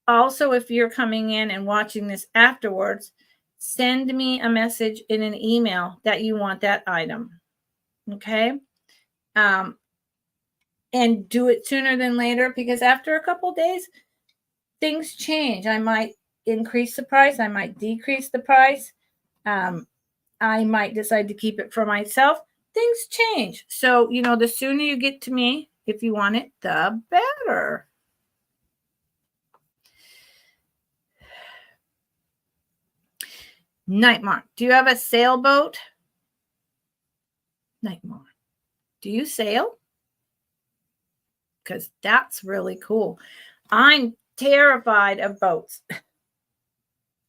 Also, if you're coming in and watching this afterwards, send me a message in an email that you want that item. Okay? And do it sooner than later because after a couple days, things change. I might increase the price. I might decrease the price. I might decide to keep it for myself. Things change. So, the sooner you get to me, if you want it, the better. Nightmark, do you have a sailboat? Nightmark, do you sail? Because that's really cool. I'm terrified of boats.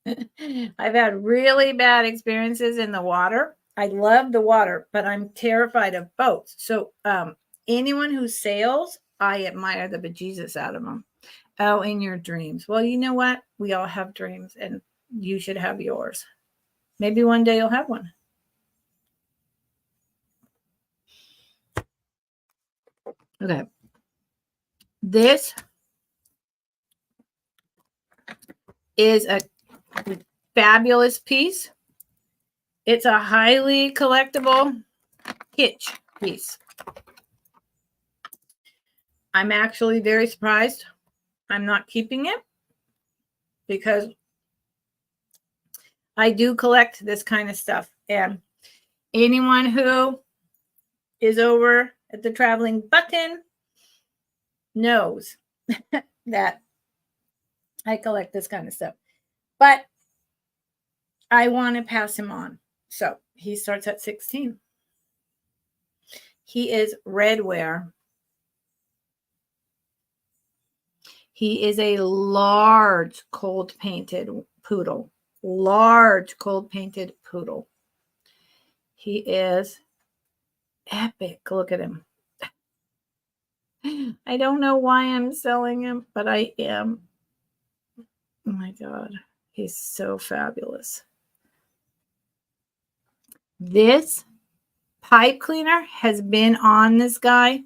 I've had really bad experiences in the water. I love the water, but I'm terrified of boats. So anyone who sails, I admire the bejesus out of them. Oh, in your dreams. Well, you know what? We all have dreams, and you should have yours. Maybe one day you'll have one. Okay. This is a fabulous piece. It's a highly collectible hitch piece. I'm actually very surprised I'm not keeping it because I do collect this kind of stuff. And anyone who is over at the Traveling Button knows that I collect this kind of stuff. But I want to pass him on. So he starts at 16. He is redware. He is a large cold painted poodle. Large cold painted poodle. He is epic. Look at him. I don't know why I'm selling him, but I am. Oh my God. He's so fabulous. This pipe cleaner has been on this guy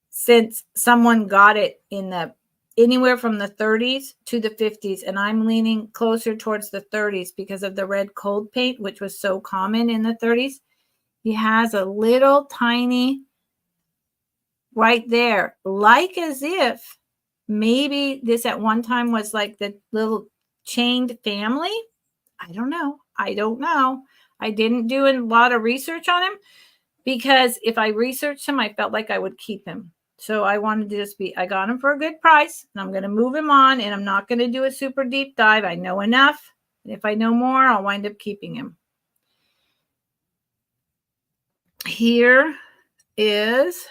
since someone got it in anywhere from the 30s to the 50s. And I'm leaning closer towards the 30s because of the red cold paint, which was so common in the 30s. He has a little tiny right there, like as if maybe this at one time was like the little chained family. I don't know. I didn't do a lot of research on him because if I researched him, I felt like I would keep him. So I wanted to I got him for a good price and I'm going to move him on and I'm not going to do a super deep dive. I know enough. And if I know more, I'll wind up keeping him. Here is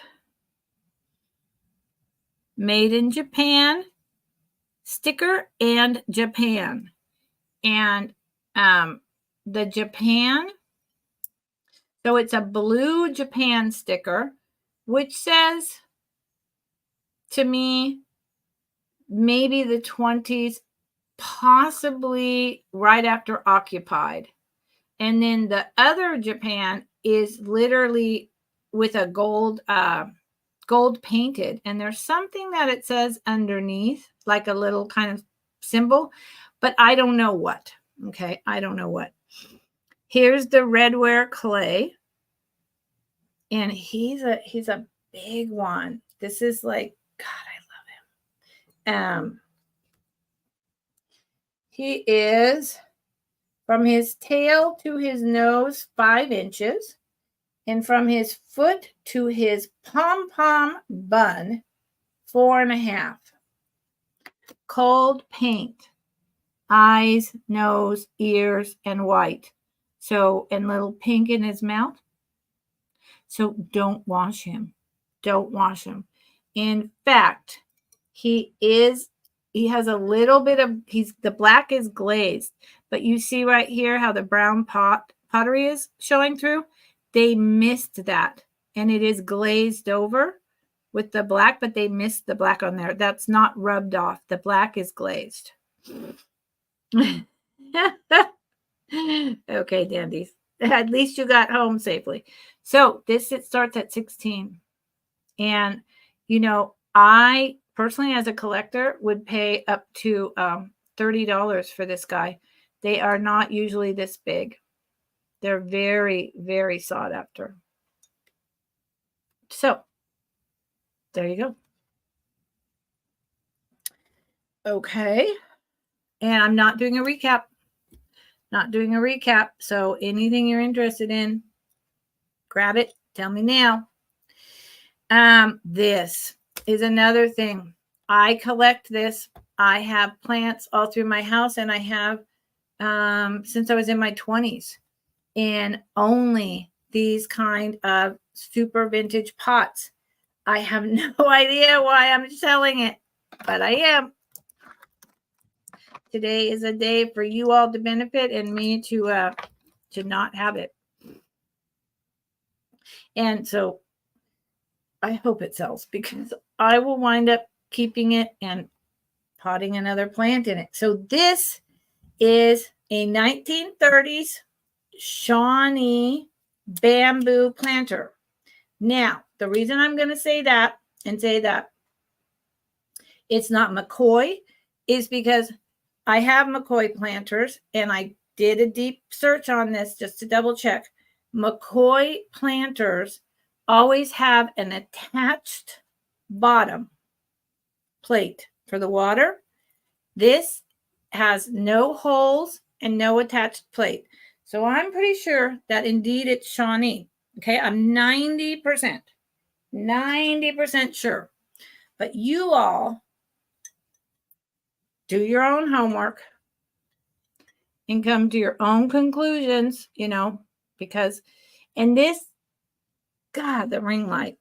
Made in Japan sticker and Japan. And the Japan, so it's a blue Japan sticker, which says to me, maybe the 20s, possibly right after occupied. And then the other Japan is literally with a gold painted. And there's something that it says underneath, like a little kind of symbol, but I don't know what. Okay, I don't know what. Here's the redware clay, and he's a big one. This is like, God, I love him. He is from his tail to his nose 5 inches, and from his foot to his pom-pom bun 4.5. Cold paint, eyes, nose, ears, and white. So, and little pink in his mouth. So don't wash him. Don't wash him. In fact, he has a little bit of, the black is glazed, but you see right here how the brown pottery is showing through. They missed that, and it is glazed over with the black, but they missed the black on there. That's not rubbed off. The black is glazed. Okay, dandies. At least you got home safely. So it starts at 16. And, I personally, as a collector, would pay up to $30 for this guy. They are not usually this big. They're very, very sought after. So, there you go. Okay. And I'm not doing a recap. So anything you're interested in, grab it. Tell me now. This is another thing. I collect this. I have plants all through my house, and I have since I was in my 20s. And only these kind of super vintage pots. I have no idea why I'm selling it, but I am. Today is a day for you all to benefit and me to not have it. And so I hope it sells, because I will wind up keeping it and potting another plant in it. So this is a 1930s Shawnee bamboo planter. Now, the reason I'm going to say that it's not McCoy is because I have McCoy planters, and I did a deep search on this just to double check. McCoy planters always have an attached bottom plate for the water. This has no holes and no attached plate. So I'm pretty sure that indeed it's Shawnee. Okay, I'm 90% sure. But you all do your own homework and come to your own conclusions, because, and this, God, the ring light.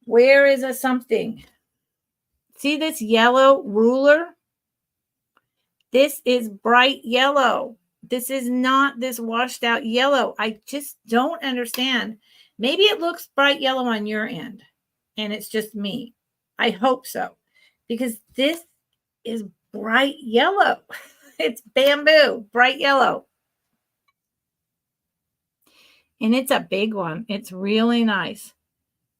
Where is a something? See this yellow ruler? This is bright yellow. This is not this washed out yellow. I just don't understand. Maybe it looks bright yellow on your end, and it's just me. I hope so, because this is bright yellow. It's bamboo, bright yellow. And it's a big one. It's really nice.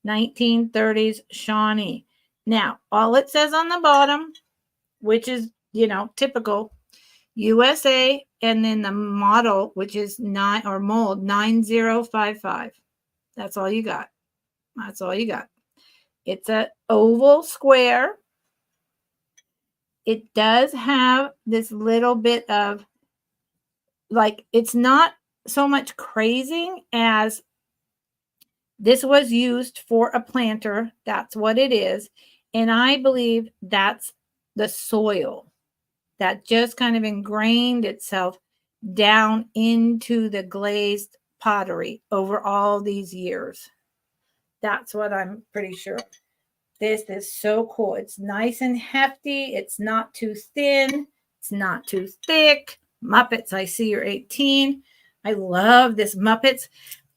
1930s Shawnee. Now, all it says on the bottom, which is, typical, USA, and then the model, which is mold 9055. That's all you got. It's an oval square. It does have this little bit of, it's not so much crazing as this was used for a planter. That's what it is. And I believe that's the soil that just kind of ingrained itself down into the glazed pottery over all these years. That's what I'm pretty sure. This is so cool. It's nice and hefty. It's not too thin. It's not too thick. Muppets, I see you're 18. I love this Muppets.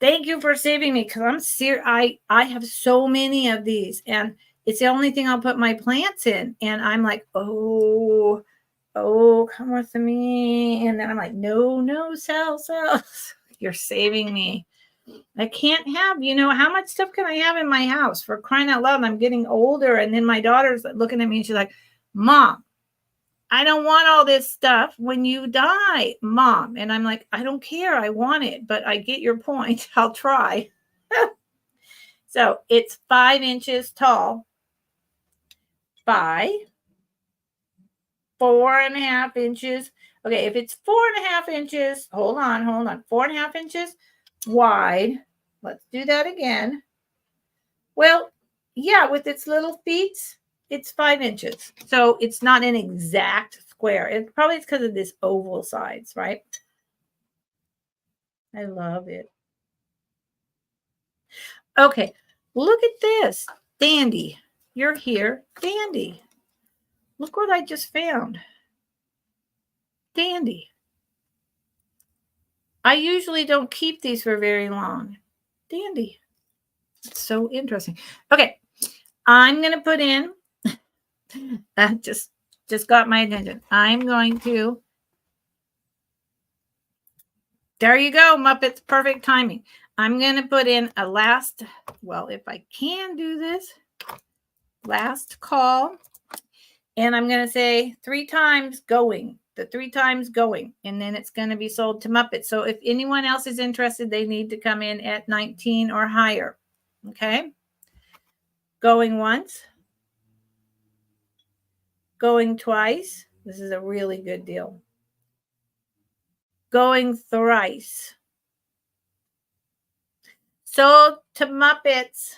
Thank you for saving me, because I'm serious. I have so many of these, and it's the only thing I'll put my plants in. And I'm like, oh, come with me. And then I'm like, no, sell. You're saving me. I can't have, how much stuff can I have in my house, for crying out loud? And I'm getting older. And then my daughter's looking at me and she's like, Mom, I don't want all this stuff when you die, Mom. And I'm like, I don't care. I want it, but I get your point. I'll try. So it's 5 inches tall by 4.5 inches. Okay, if it's 4.5 inches, hold on. 4.5 inches wide. Let's do that again. Well, yeah, with its little feet, it's 5 inches. So it's not an exact square. It probably is because of this oval sides, right? I love it. Okay, look at this. Dandy, you're here. Dandy. Look what I just found. Dandy. I usually don't keep these for very long. Dandy. It's so interesting. Okay, I'm going to put in, that just got my attention. I'm going to, there you go, Muppets, perfect timing. I'm going to put in a last, well, if I can do this, last call. And I'm going to say 3 times going, the 3 times going, and then it's going to be sold to Muppets. So if anyone else is interested, they need to come in at 19 or higher. Okay. Going once. Going twice. This is a really good deal. Going thrice. Sold to Muppets.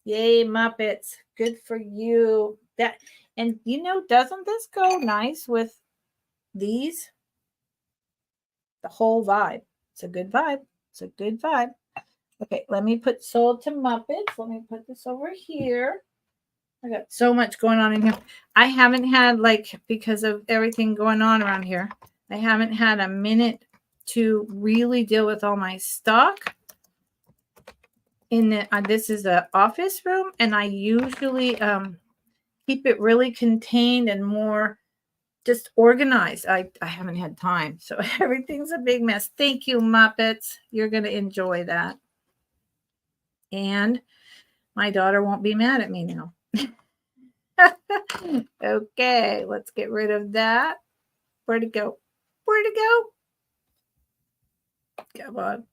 Yay, Muppets. Good for you. That, and you know, doesn't this go nice with these? The whole vibe. It's a good vibe. It's a good vibe. Okay, let me put sold to Muppets. Let me put this over here. I got so much going on in here. I haven't had, like, because of everything going on around here, I haven't had a minute to really deal with all my stock. In the, this is the office room, and I usually keep it really contained and more just organized. I haven't had time, so everything's a big mess. Thank you, Muppets. You're going to enjoy that. And my daughter won't be mad at me now. Okay, let's get rid of that. Where'd it go? Where'd it go? Come on.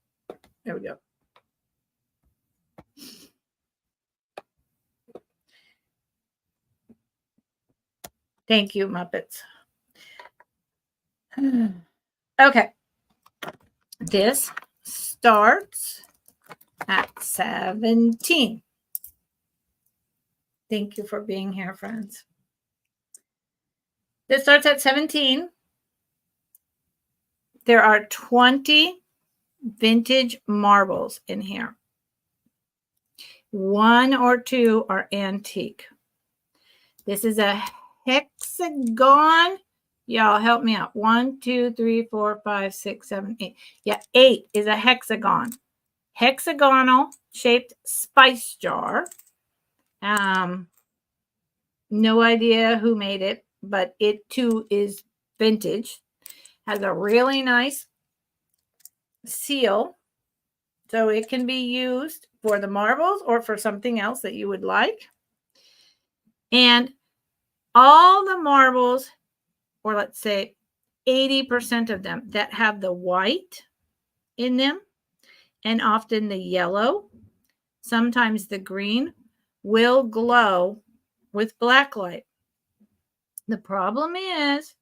There we go. Thank you, Muppets. Okay. This starts at 17. Thank you for being here, friends. This starts at 17. There are 20 vintage marbles in here. 1 or 2 are antique. This is a hexagon. Y'all help me out. 1, 2, 3, 4, 5, 6, 7, 8. Yeah, 8 is a hexagon. Hexagonal shaped spice jar. No idea who made it, but it too is vintage. Has a really nice seal. So it can be used for the marbles or for something else that you would like. And all the marbles, or let's say 80% of them that have the white in them, and often the yellow, sometimes the green, will glow with black light. The problem is,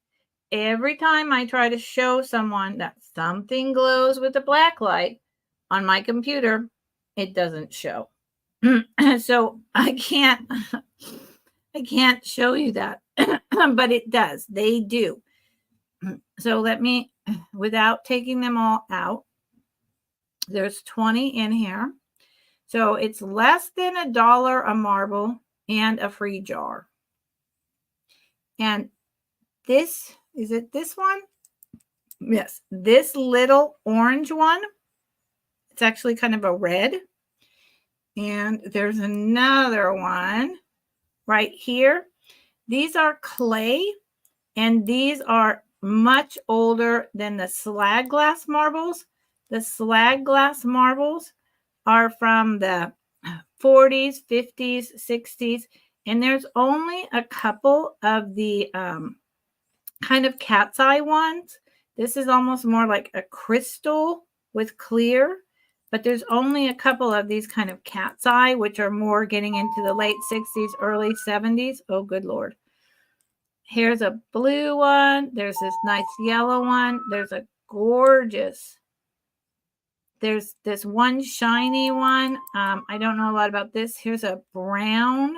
every time I try to show someone that something glows with the black light on my computer, it doesn't show. So I can't show you that, but it does. They do. So let me, without taking them all out, there's 20 in here. So it's less than $1 a marble and a free jar. And this, is it this one? Yes, this little orange one, it's actually kind of a red. And there's another one right here. These are clay, and these are much older than the slag glass marbles. The slag glass marbles are from the 40s, 50s, 60s, and there's only a couple of the kind of cat's eye ones. This is almost more like a crystal with clear, but there's only a couple of these kind of cat's eye, which are more getting into the late 60s, early 70s. Oh, good Lord. Here's a blue one. There's this nice yellow one. There's a gorgeous. There's this one shiny one. I don't know a lot about this. Here's a brown,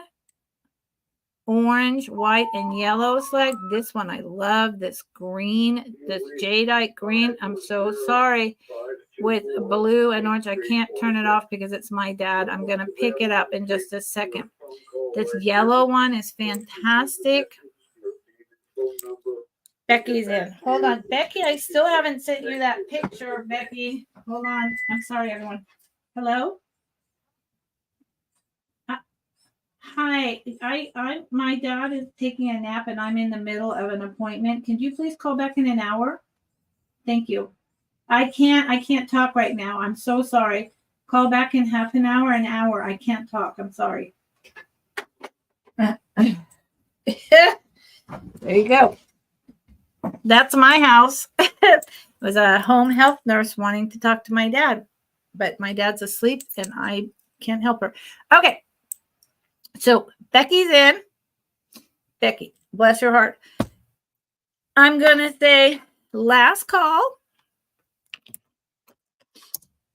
orange, white, and yellow slag. This one I love. This green, this jadeite green. I'm so sorry. With blue and orange, I can't turn it off because it's my dad. I'm going to pick it up in just a second. This yellow one is fantastic. Becky's in. Hold on. Becky, I still haven't sent you that picture, Becky. Hold on. I'm sorry, everyone. Hello? Hi. My dad is taking a nap and I'm in the middle of an appointment. Can you please call back in an hour? Thank you. I can't talk right now. I'm so sorry. Call back in half an hour. I can't talk. I'm sorry. There you go. That's my house. It was a home health nurse wanting to talk to my dad, but my dad's asleep and I can't help her. Okay. So Becky's in. Becky, bless your heart. I'm going to say last call.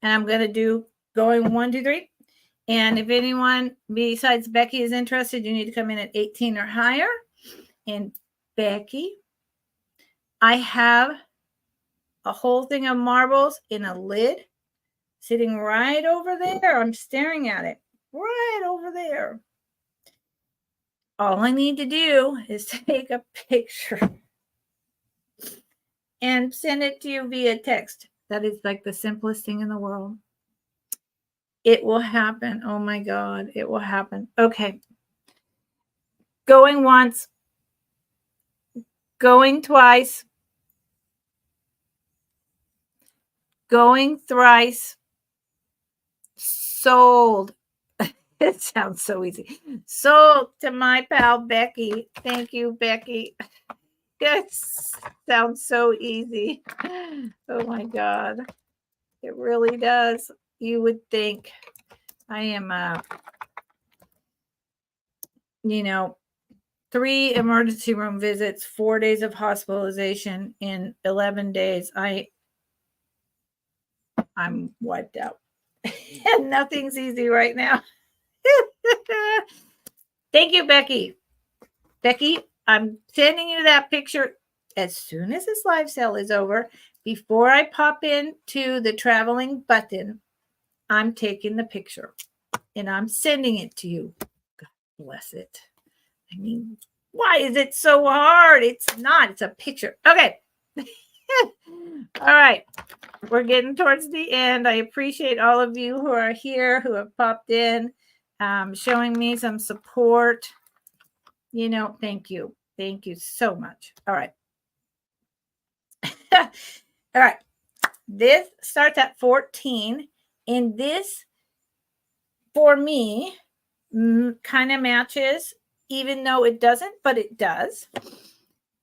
And I'm going to do going 1, 2, 3. And if anyone besides Becky is interested, you need to come in at 18 or higher. And Becky, I have a whole thing of marbles in a lid sitting right over there. I'm staring at it right over there. All I need to do is take a picture and send it to you via text. That is like the simplest thing in the world. It will happen. Oh my God, it will happen. Okay. Going once, going twice, going thrice, sold. It sounds so easy. Sold to my pal Becky. Thank you, Becky. It sounds so easy. Oh my God. It really does. You would think I am, 3 emergency room visits, 4 days of hospitalization in 11 days. I'm wiped out. And nothing's easy right now. Thank you, Becky. Becky, I'm sending you that picture as soon as this live sale is over. Before I pop into the traveling button, I'm taking the picture and I'm sending it to you. God bless it. I mean, why is it so hard? It's not. It's a picture. Okay. All right. We're getting towards the end. I appreciate all of you who are here, who have popped in, showing me some support. Thank you. Thank you so much. All right. All right. This starts at 14. And this, for me, kind of matches, even though it doesn't, but it does.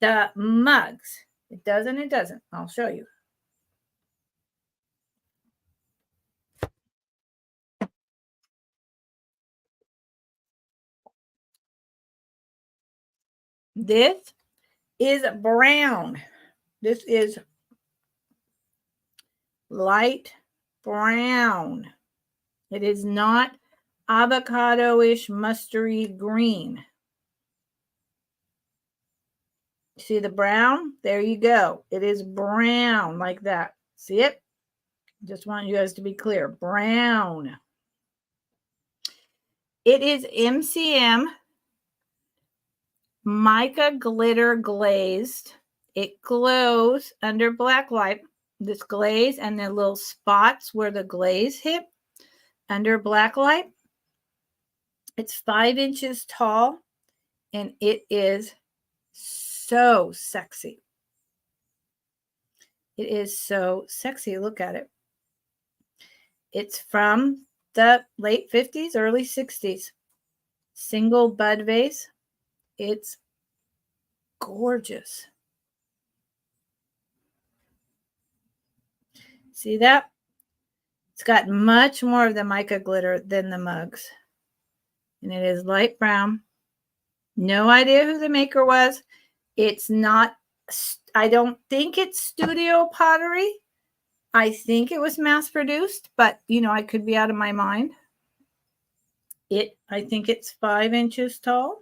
The mugs. It does and it doesn't. I'll show you. This is brown. This is light brown. It is not avocado-ish mustardy green. See the brown? There you go. It is brown like that. See it? Just want you guys to be clear. Brown. It is MCM mica glitter glazed. It glows under black light. This glaze and the little spots where the glaze hit under black light. It's 5 inches tall and it is so sexy. It is so sexy. Look at it. It's from the late 50s, early 60s. Single bud vase. It's gorgeous. See that? It's got much more of the mica glitter than the mugs. And it is light brown. No idea who the maker was. It's not, I don't think it's studio pottery. I think it was mass produced, but you know, I could be out of my mind. I think it's 5 inches tall.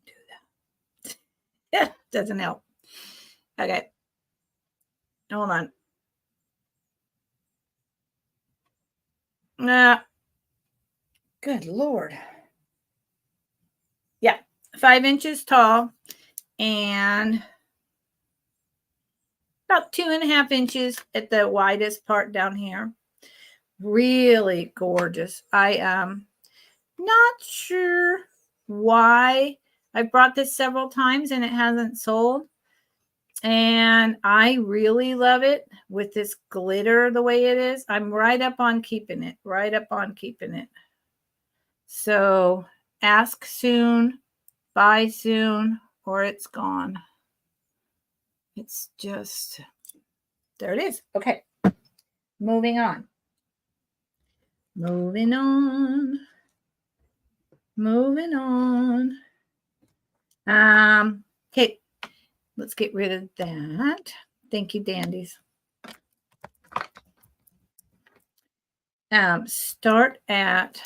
Do that. Yeah, doesn't help. Okay. Hold on. Good Lord. Yeah, 5 inches tall and about 2.5 inches at the widest part down here. Really gorgeous. I am not sure why. I brought this several times and it hasn't sold. And I really love it with this glitter the way it is. I'm right up on keeping it. Right up on keeping it. So ask soon, buy soon, or it's gone. It's just, there it is. Okay. Moving on. Moving on. Moving on. Okay. Let's get rid of that. Thank you, dandies. Start at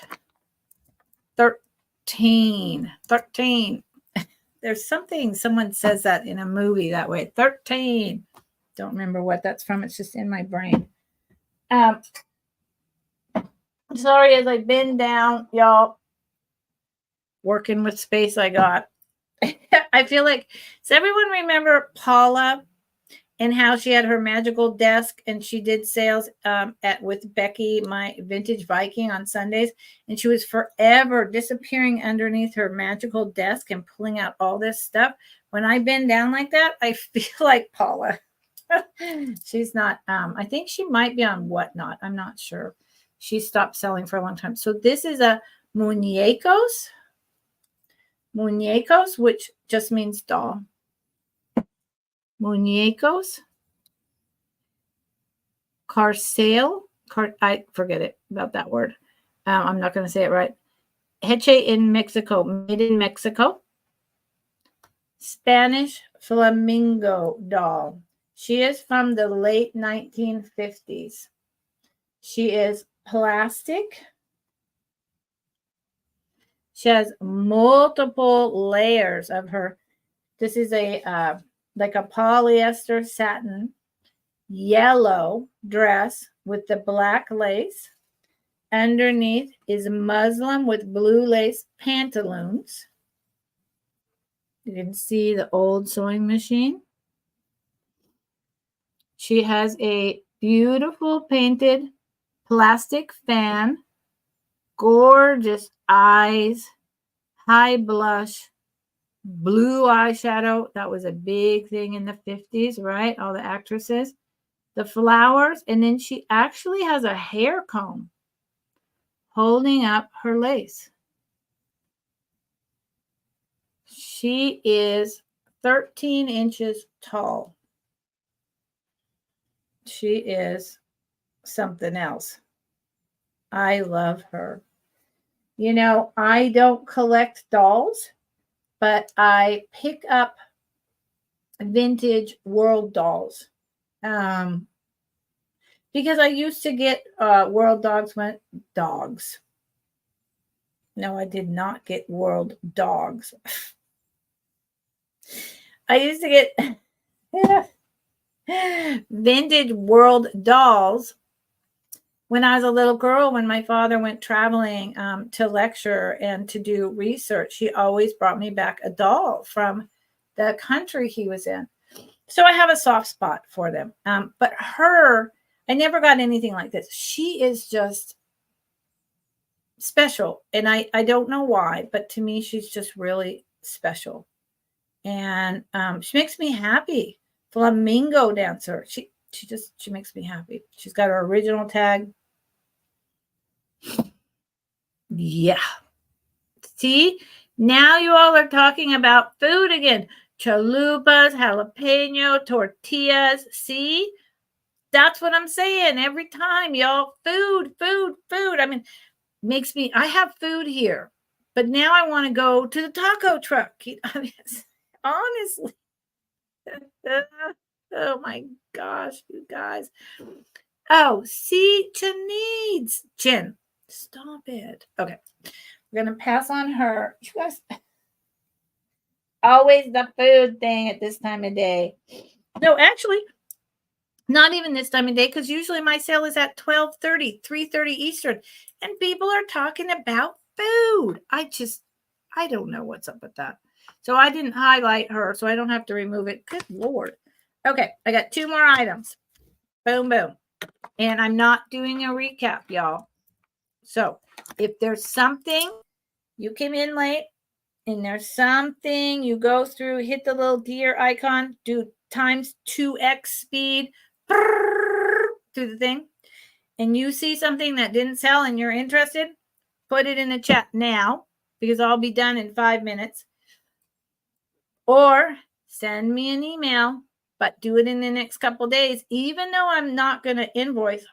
13. 13. There's something, someone says that in a movie that way. 13. Don't remember what that's from. It's just in my brain. Sorry, as I bend down, y'all, working with space I got. I feel like, does everyone remember Paula and how she had her magical desk and she did sales with Becky, my vintage Viking, on Sundays, and she was forever disappearing underneath her magical desk and pulling out all this stuff. When I bend down like that, I feel like Paula. She's not, I think she might be on Whatnot. I'm not sure. She stopped selling for a long time. So this is a muñecos, which just means doll. Muñecos, Carcel, I forget it about that word. I'm not going to say it right. Heche in Mexico, made in Mexico. Spanish flamingo doll. She is from the late 1950s. She is plastic. She has multiple layers of her. This is a like a polyester satin yellow dress with the black lace. Underneath is muslin with blue lace pantaloons. You can see the old sewing machine. She has a beautiful painted plastic fan, gorgeous eyes, high blush, blue eyeshadow. That was a big thing in the 50s, right? All the actresses. The flowers, and then she actually has a hair comb holding up her lace. She is 13 inches tall. She is something else. I love her. You know, I don't collect dolls, but I pick up vintage world dolls. Because I used to get world dogs. No, I did not get world dogs. I used to get vintage world dolls when I was a little girl. When my father went traveling to lecture and to do research, he always brought me back a doll from the country he was in. So I have a soft spot for them. But her, I never got anything like this. She is just special. And I don't know why, but to me, she's just really special. And she makes me happy. Flamingo dancer. She makes me happy. She's got her original tag. Yeah. See, now you all are talking about food again. chalupas, jalapeno, tortillas. See? That's what I'm saying every time, y'all. Food, food, food. I mean, makes me, I have food here, but now I want to go to the taco truck. I mean, honestly. Oh my gosh, you guys. Oh, see, Chin needs. Chin, stop it. Okay. We're going to pass on her. You guys, always the food thing at this time of day. No, actually, not even this time of day, because usually my sale is at 12:30, 3:30 Eastern, and people are talking about food. I don't know what's up with that. So I didn't highlight her, so I don't have to remove it. Good Lord. Okay, I got 2 more items. Boom, boom. And I'm not doing a recap, y'all. So if there's something you came in late and there's something you go through, hit the little deer icon, do times 2x speed through the thing, and you see something that didn't sell and you're interested, put it in the chat now because I'll be done in 5 minutes. Or send me an email, but do it in the next couple days, even though I'm not going to invoice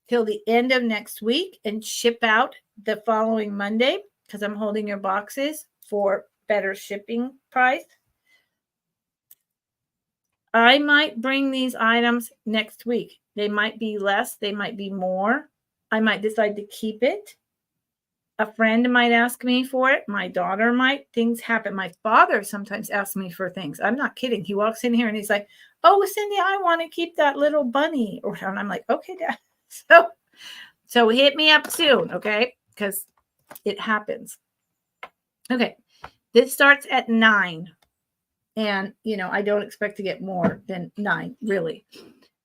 till the end of next week and ship out the following Monday because I'm holding your boxes for better shipping price. I might bring these items next week. They might be less, they might be more. I might decide to keep it. A friend might ask me for it. My daughter might. Things happen. My father sometimes asks me for things. I'm not kidding. He walks in here and he's like, "Oh, Cindy, I want to keep that little bunny." And I'm like, "Okay, Dad." So hit me up soon, okay? Because it happens. Okay, this starts at 9. And, I don't expect to get more than 9, really.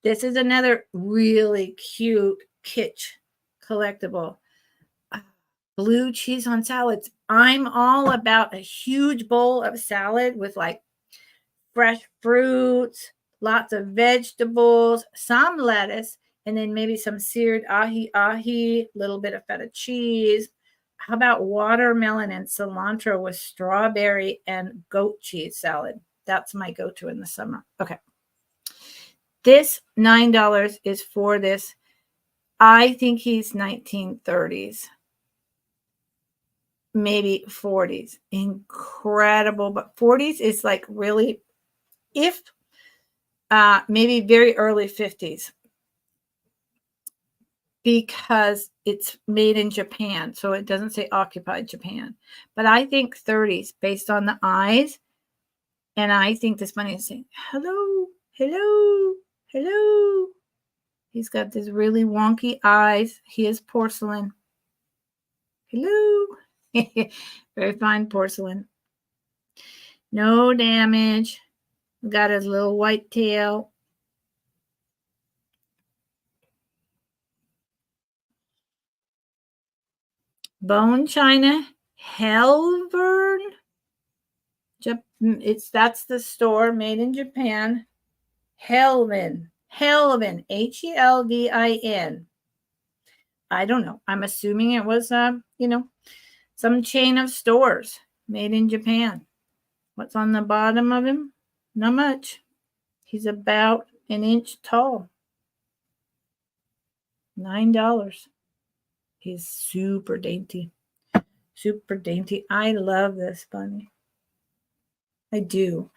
This is another really cute kitsch collectible. Blue cheese on salads. I'm all about a huge bowl of salad with like fresh fruits, lots of vegetables, some lettuce, and then maybe some seared ahi, little bit of feta cheese. How about watermelon and cilantro with strawberry and goat cheese salad? That's my go-to in the summer. Okay. This $9 is for this. I think he's 1930s. Maybe 40s. Incredible. But 40s is like really, if maybe very early 50s, because it's made in Japan. So it doesn't say occupied Japan. But I think 30s based on the eyes. And I think this bunny is saying, "Hello, hello, hello." He's got these really wonky eyes. He is porcelain. Hello. Very fine porcelain. No damage. Got his little white tail. Bone china. Helvern. That's the store made in Japan. Helvin. Helvin. Helvin. I don't know. I'm assuming it was some chain of stores made in Japan. What's on the bottom of him? Not much. He's about an inch tall. $9. He's super dainty. Super dainty. I love this bunny. I do.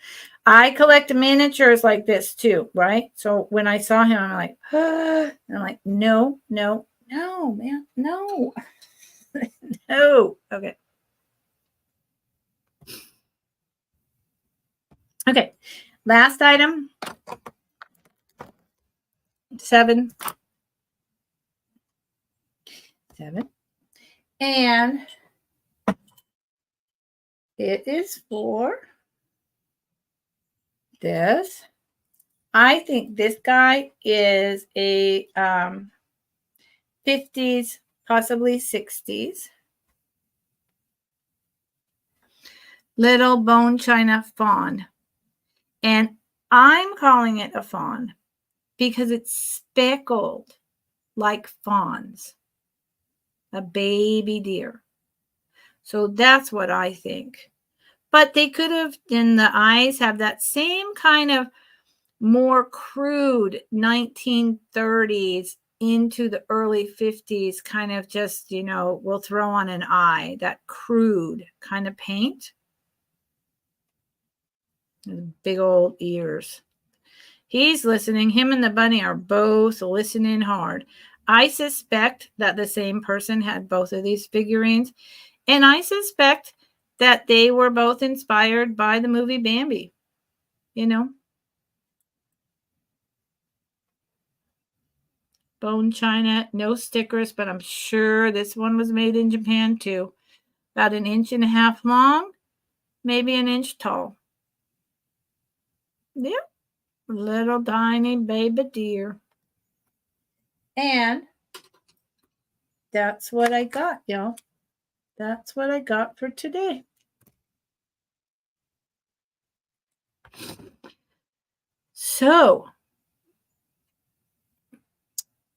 I collect miniatures like this too, right? So when I saw him, I'm like, I'm like, no, man, no. No. Okay. Okay. Last item. 7. And it is for this. I think this guy is a 50s, possibly 60s. Little bone china fawn. And I'm calling it a fawn because it's speckled like fawns. A baby deer. So that's what I think. But they could have, in the eyes, have that same kind of more crude 1930s into the early 50s kind of just, we'll throw on an eye, that crude kind of paint. Big old ears. He's listening. Him and the bunny are both listening hard. I suspect that the same person had both of these figurines, and I suspect that they were both inspired by the movie Bambi. Bone china, no stickers, but I'm sure this one was made in Japan too. About 1.5 inches long, maybe 1 inch tall. Yep, little tiny baby deer. And that's what I got, y'all. That's what I got for today. So,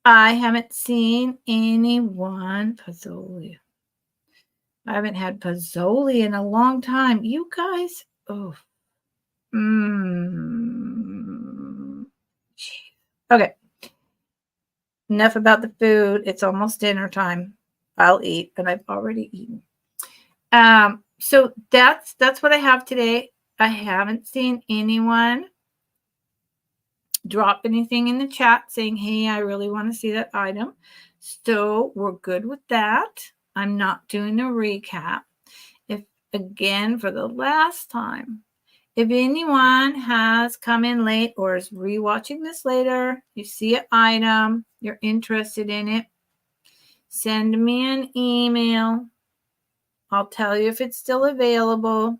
I haven't seen anyone Pozzoli. I haven't had Pozzoli in a long time. You guys, Okay. Enough about the food. It's almost dinner time. I'll eat, and I've already eaten. So that's what I have today. I haven't seen anyone drop anything in the chat saying, hey, I really want to see that item. So we're good with that. I'm not doing a recap. If again, for the last time, if anyone has come in late or is rewatching this later, you see an item, you're interested in it, send me an email. I'll tell you if it's still available.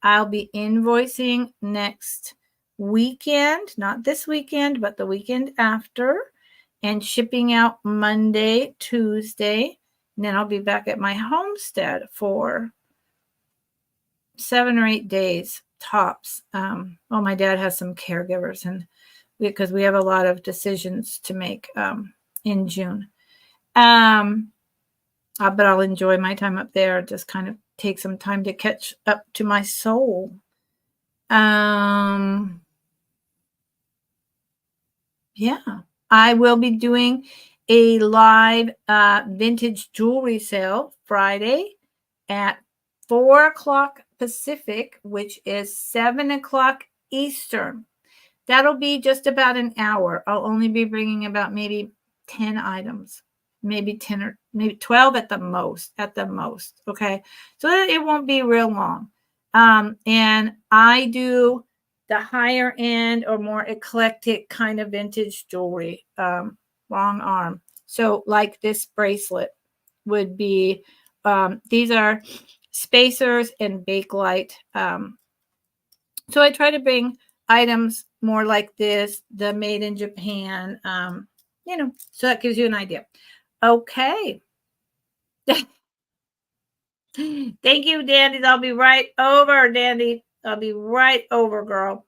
I'll be invoicing next weekend, not this weekend, but the weekend after, and shipping out Monday, Tuesday. And then I'll be back at my homestead for 7 or 8 days tops. My dad has some caregivers, and because we have a lot of decisions to make in June. But I'll enjoy my time up there. Just kind of take some time to catch up to my soul. Yeah, I will be doing a live vintage jewelry sale Friday at 4:00 Pacific, which is 7:00 Eastern. That'll be just about an hour. I'll only be bringing about maybe 10 items, maybe 10 or maybe 12 at the most. Okay. So it won't be real long. And I do the higher end or more eclectic kind of vintage jewelry, long arm. So like this bracelet would be, these are spacers and bakelite. So I try to bring items more like this, the made in Japan, so that gives you an idea. Okay. Thank you, Dandy. I'll be right over, Dandy. I'll be right over, girl.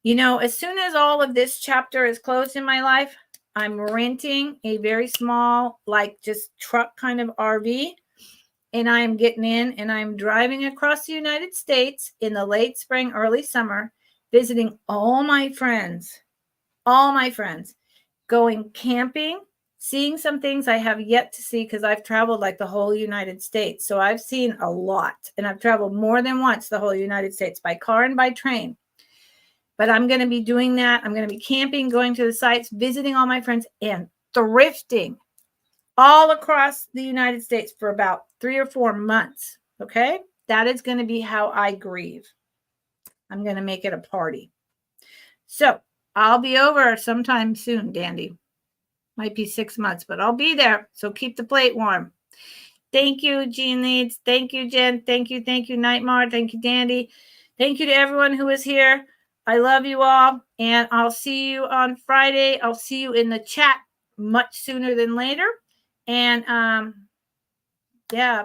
As soon as all of this chapter is closed in my life, I'm renting a very small, like just truck kind of RV. And I'm getting in and I'm driving across the United States in the late spring, early summer, visiting all my friends, going camping, seeing some things I have yet to see because I've traveled like the whole United States. So I've seen a lot, and I've traveled more than once the whole United States by car and by train. But I'm going to be doing that. I'm going to be camping, going to the sites, visiting all my friends, and thrifting all across the United States for about 3 or 4 months. Okay. That is going to be how I grieve. I'm going to make it a party. So I'll be over sometime soon, Dandy. Might be 6 months, but I'll be there. So keep the plate warm. Thank you, Jean Leeds. Thank you, Jen. Thank you, Nightmare. Thank you, Dandy. Thank you to everyone who is here. I love you all, and I'll see you on Friday. I'll see you in the chat much sooner than later. And yeah,